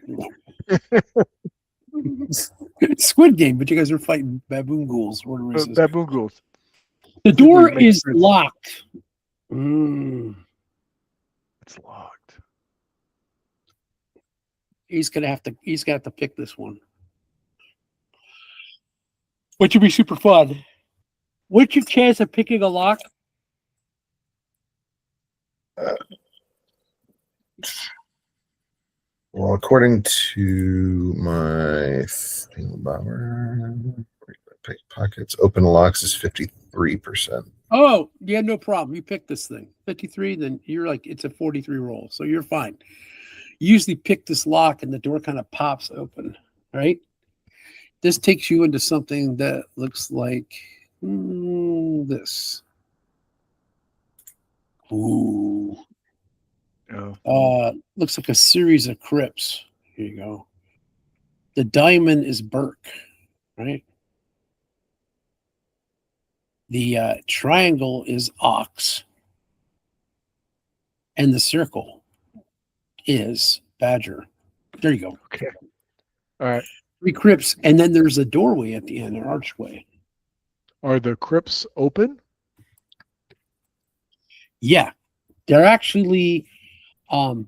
Squid Game, but you guys are fighting baboon ghouls. Baboon ghouls. The door is locked. It's locked. He's gonna have to pick this one. Which would be super fun. What's your chance of picking a lock? Well, according to my thing about pockets, open locks is 53%. Oh, yeah, no problem. You pick this thing. 53, then you're like, it's a 43 roll, so you're fine. You usually pick this lock and the door kind of pops open, right? This takes you into something that looks like this. Ooh. Looks like a series of crypts. Here you go. The diamond is Burke, right? The triangle is Ox. And the circle is Badger. There you go. Okay. All right. 3 crypts, and then there's a doorway at the end, an archway. Are the crypts open? Yeah. They're actually 3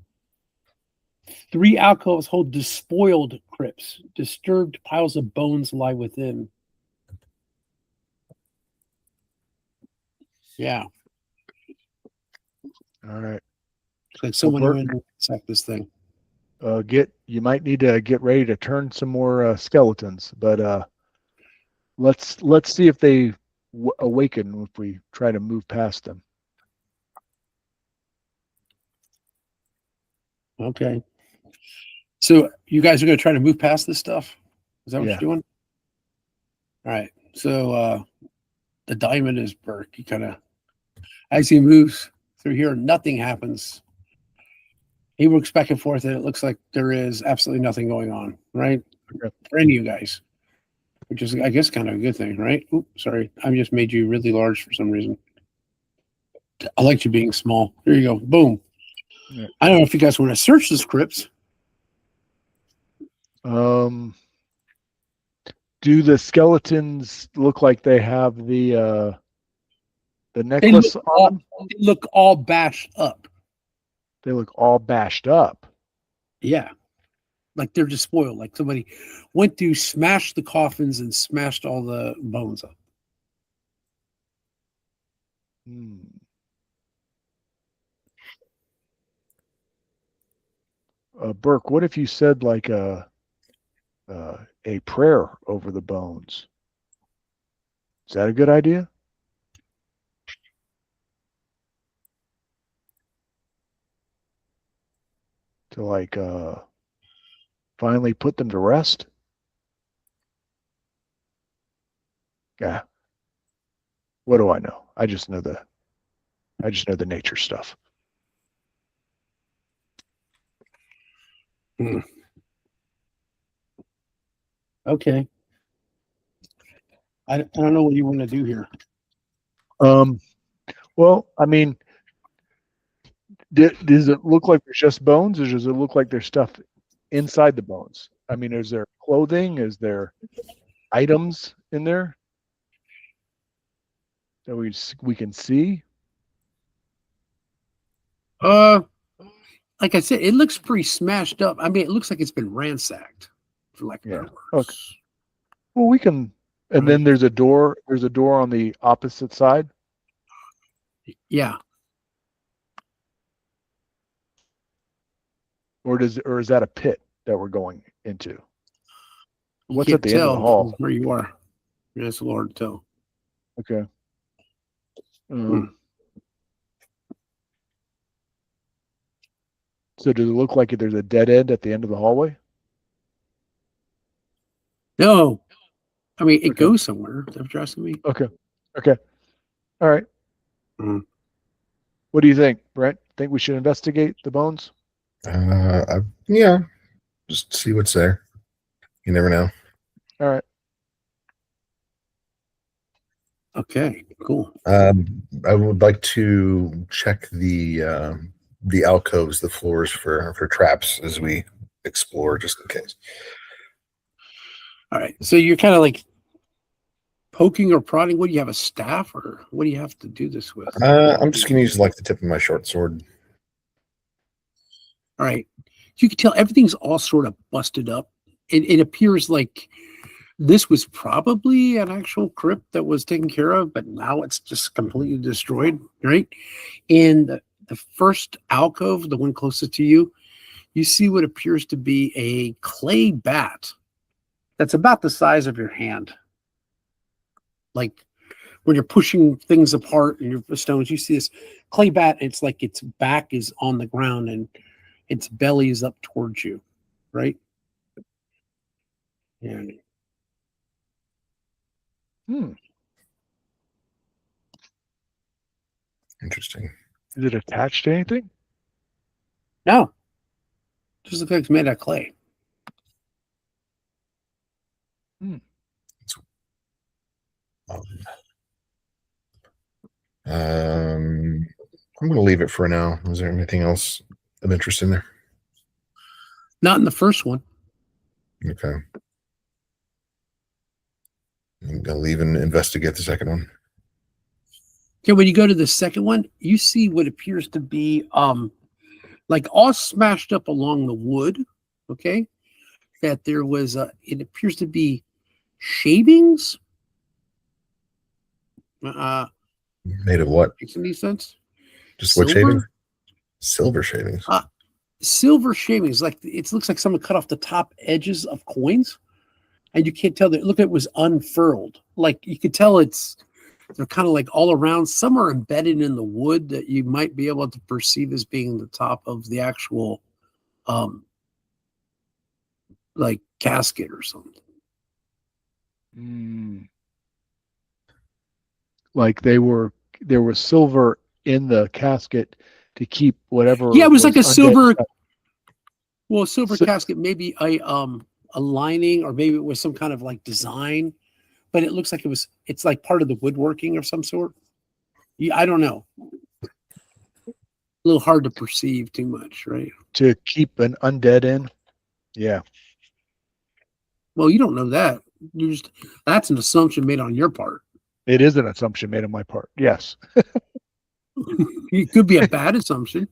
alcoves hold despoiled crypts. Disturbed piles of bones lie within. Yeah. All right. It's like someone who ransacked this thing. You might need to get ready to turn some more skeletons, but let's see if they awaken if we try to move past them. Okay. So you guys are going to try to move past this stuff? Is that what you're doing? All right. So the diamond is Burke. He kind of, as he moves through here, nothing happens. He works back and forth, and it looks like there is absolutely nothing going on, right? Okay. For any of you guys, which is, I guess, kind of a good thing, right? Oops, sorry. I just made you really large for some reason. I liked you being small. Here you go. Boom. Yeah. I don't know if you guys want to search the scripts. Do the skeletons look like they have the necklace on? They look all bashed up. They look all bashed up. Yeah. Like they're just spoiled. Like somebody went to smash the coffins and smashed all the bones up. Burke, what if you said like a prayer over the bones? Is that a good idea? To like finally put them to rest? Yeah. What do I know? I just know the nature stuff. Okay. I don't know what you want to do here. Well, I mean, does it look like there's just bones, or does it look like there's stuff inside the bones? I mean, is there clothing? Is there items in there that we can see? Like I said, it looks pretty smashed up. I mean, it looks like it's been ransacked, for lack of better words. Okay. Well, we can. And then there's a door. There's a door on the opposite side. Yeah. or is that a pit that we're going into? You What's can't at the end of the tell hall? where you are. Yes, Lord, tell. Okay. So does it look like there's a dead end at the end of the hallway? No, I mean it Okay. goes somewhere. Is that what you're asking me? Okay. All right. Mhm. What do you think, Brent? Think we should investigate the bones? Yeah, just see what's there. You never know. All right. Okay, cool. I would like to check the alcoves, the floors for traps as we explore, just in case. All right, so you're kind of like poking or prodding. What do you have, a staff, or what do you have to do this with? I'm just gonna use like the tip of my short sword. All right, you can tell everything's all sort of busted up. It appears like this was probably an actual crypt that was taken care of, but now it's just completely destroyed, right? And the first alcove, the one closest to you, you see what appears to be a clay bat that's about the size of your hand. Like when you're pushing things apart and your stones, you see this clay bat. It's like its back is on the ground and its belly is up towards you, right? And Interesting. Is it attached to anything? no, just looks like it's made out of clay. I'm going to leave it for now. Is there anything else of interest in there? Not in the first one. Okay. I'm going to leave and investigate the second one. Okay, when you go to the second one, you see what appears to be like all smashed up along the wood. Okay, that there was it appears to be shavings. Made of what? Makes any sense? Just Silver? what shavings? Silver shavings. Silver shavings, like it looks like someone cut off the top edges of coins, and you can't tell that. Look, it was unfurled. Like you could tell they're kind of like all around. Some are embedded in the wood that you might be able to perceive as being the top of the actual, like casket or something. Like there was silver in the casket to keep whatever. Yeah, it was like a undead silver. stuff. Well, a silver casket, maybe a lining, or maybe it was some kind of like design, but it looks like it's like part of the woodworking of some sort. Yeah, I don't know. A little hard to perceive too much, right? To keep an undead in. Yeah. Well, you don't know that. That's an assumption made on your part. It is an assumption made on my part. Yes. It could be a bad assumption.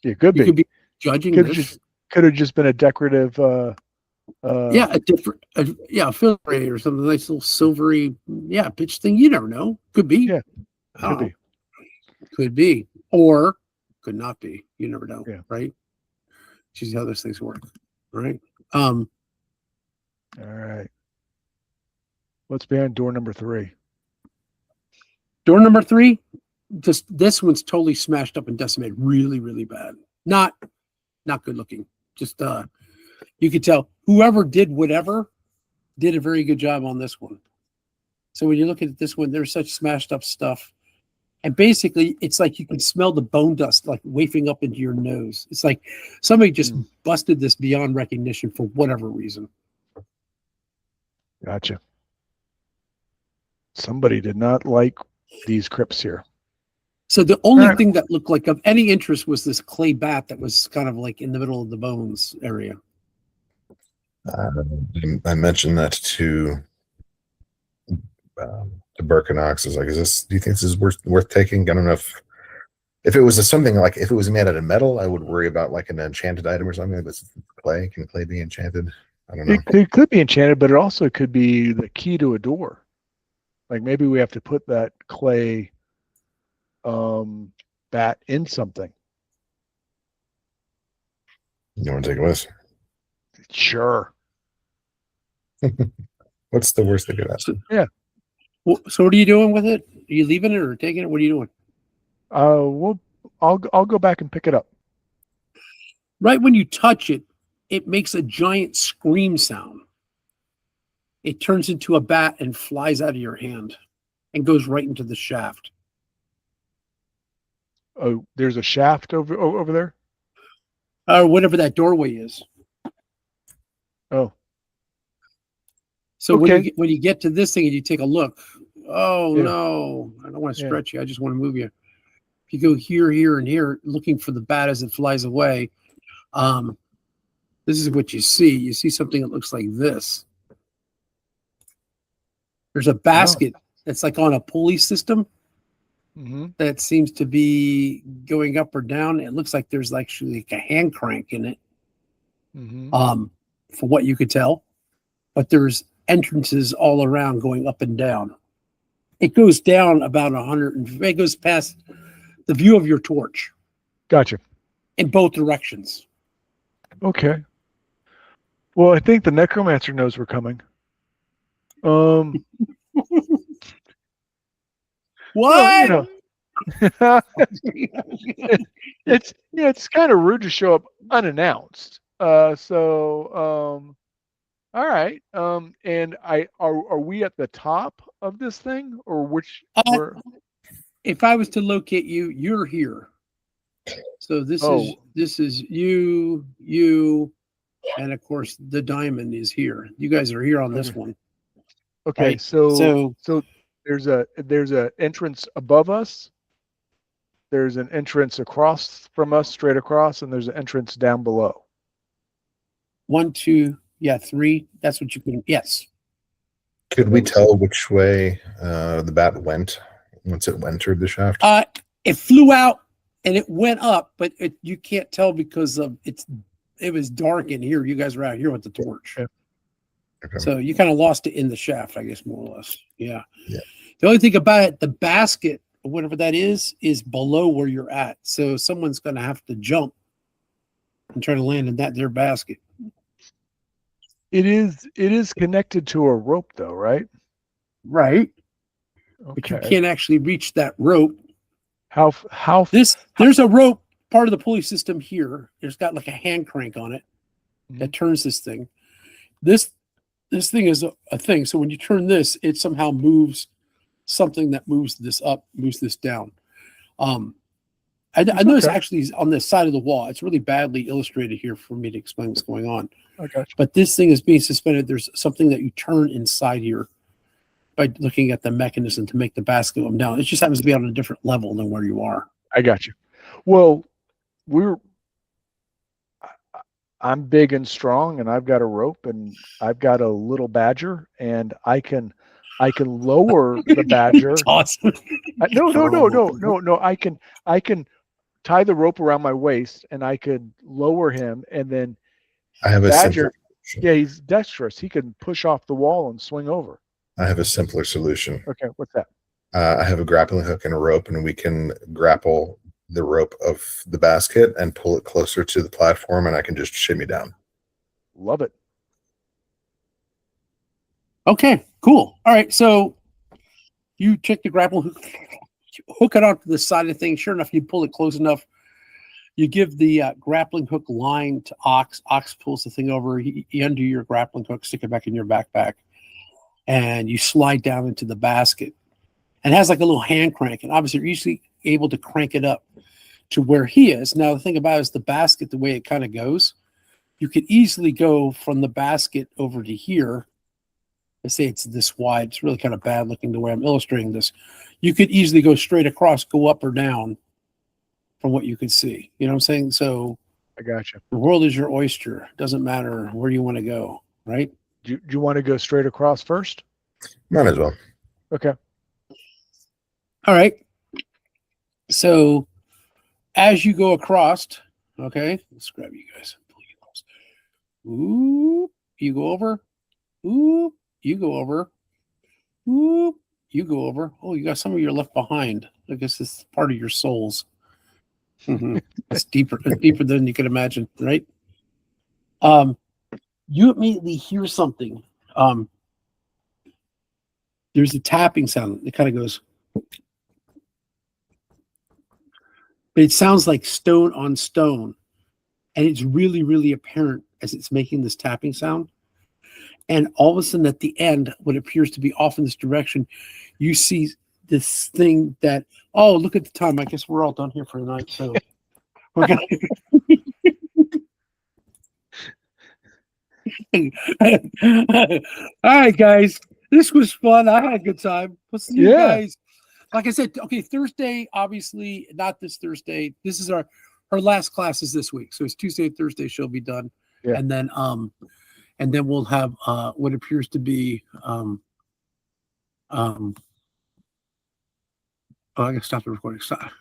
It could You be. could be judging this. Could have just been a decorative a different filigree or something, nice little silvery pitch thing. You never know. Could be. Yeah. Could be. Or could not be. You never know. Yeah. Right? See how those things work. Right? All right. What's behind door number 3? Door number 3, just this one's totally smashed up and decimated, really, really bad. Not good looking. Just you could tell whoever did whatever did a very good job on this one. So when you look at this one, there's such smashed up stuff, and basically it's like you can smell the bone dust like wafting up into your nose. It's like somebody just busted this beyond recognition for whatever reason. Gotcha. Somebody did not like these crypts here. So the only thing that looked like of any interest was this clay bat that was kind of like in the middle of the bones area. I mentioned that to Birkenocks. Is like, do you think this is worth taking? I don't know if it was something like, if it was made out of metal, I would worry about like an enchanted item or something. But clay, can clay be enchanted? I don't know. It could be enchanted, but it also could be the key to a door. Like maybe we have to put that clay bat in something. You want to take a list? Sure. What's the worst that could happen? So what are you doing with it? Are you leaving it or taking it? What are you doing? I'll go back and pick it up. Right when you touch it, it makes a giant scream sound. It turns into a bat and flies out of your hand and goes right into the shaft. Oh, there's a shaft over there. Or whatever that doorway is. Oh, So okay. when you get to this thing and you take a look, oh Yeah. no, I don't want to Yeah. stretch you. I just want to move you. If you go here, here, and here, looking for the bat as it flies away, this is what you see. You see something that looks like this. There's a basket that's like on a pulley system Mm-hmm. that seems to be going up or down. It looks like there's actually like a hand crank in it, Mm-hmm. for what you could tell. But there's entrances all around going up and down. It goes down about 100, and it goes past the view of your torch Gotcha. in both directions. Okay. Well, I think the necromancer knows we're coming. What? It's kind of rude to show up unannounced. All right. And are we at the top of this thing, or which? If I was to locate you, you're here. So this is you, and of course the diamond is here. You guys are here on this one. Okay. Right? So there's a entrance above us. There's an entrance across from us, straight across, and there's an entrance down below. 1, 2, 3. That's what you can. Yes. Could we tell which way the bat went once it entered the shaft? It flew out and it went up, but you can't tell because of it was dark in here. You guys were out here with the torch. Yeah. Okay. So you kind of lost it in the shaft, I guess, more or less. Yeah. Yeah. The only thing about it, the basket, whatever that is below where you're at. So someone's going to have to jump and try to land in their basket. It is connected to a rope, though, right? Right. Okay. But you can't actually reach that rope. How there's a rope, part of the pulley system here. There's got like a hand crank on it that turns this thing. This thing is a thing. So when you turn this, it somehow moves something that moves this up, moves this down. I noticed actually on the side of the wall, it's really badly illustrated here for me to explain what's going on. Okay. But this thing is being suspended. There's something that you turn inside here by looking at the mechanism to make the basket come down. It just happens to be on a different level than where you are. I got you. Well, I'm big and strong, and I've got a rope, and I've got a little badger, and I can lower the badger. That's awesome. No. I can tie the rope around my waist, and I can lower him, and then I have badger. He's dexterous. He can push off the wall and swing over. I have a simpler solution. Okay, what's that? I have a grappling hook and a rope, and we can grapple the rope of the basket and pull it closer to the platform, and I can just shimmy down. Love it. Okay, cool. All right, so you check the grappling hook, hook it onto the side of the thing. Sure enough, you pull it close enough. You give the grappling hook line to Ox. Ox pulls the thing over. You undo your grappling hook, stick it back in your backpack, and you slide down into the basket. And it has like a little hand crank, and obviously you're usually able to crank it up to where he is. Now, the thing about it is the basket, the way it kind of goes, you could easily go from the basket over to here. Let's say it's this wide. It's really kind of bad looking the way I'm illustrating this. You could easily go straight across, go up or down from what you could see. You know what I'm saying? So I got you. The world is your oyster. It doesn't matter where you want to go, right? Do you want to go straight across first? Might as well. Okay. All right. So as you go across, okay, let's grab you guys. Ooh, you go over. Ooh, you go over. Ooh, you go over. Oh, you got some of your left behind. I guess it's part of your souls. Mm-hmm. It's deeper than you can imagine, right? You immediately hear something. There's a tapping sound. It kind of goes, but it sounds like stone on stone, and it's really, really apparent as it's making this tapping sound. And all of a sudden, at the end, what appears to be off in this direction, you see this thing that, oh, look at the time. I guess we're all done here for the night. So we're going to. All right, guys. This was fun. I had a good time. We'll see you guys. Like I said, okay, Thursday, obviously, not this Thursday. This is our last classes this week. So it's Tuesday and Thursday she'll be done. Yeah. And then we'll have what appears to be oh, I gotta stop the recording. Stop.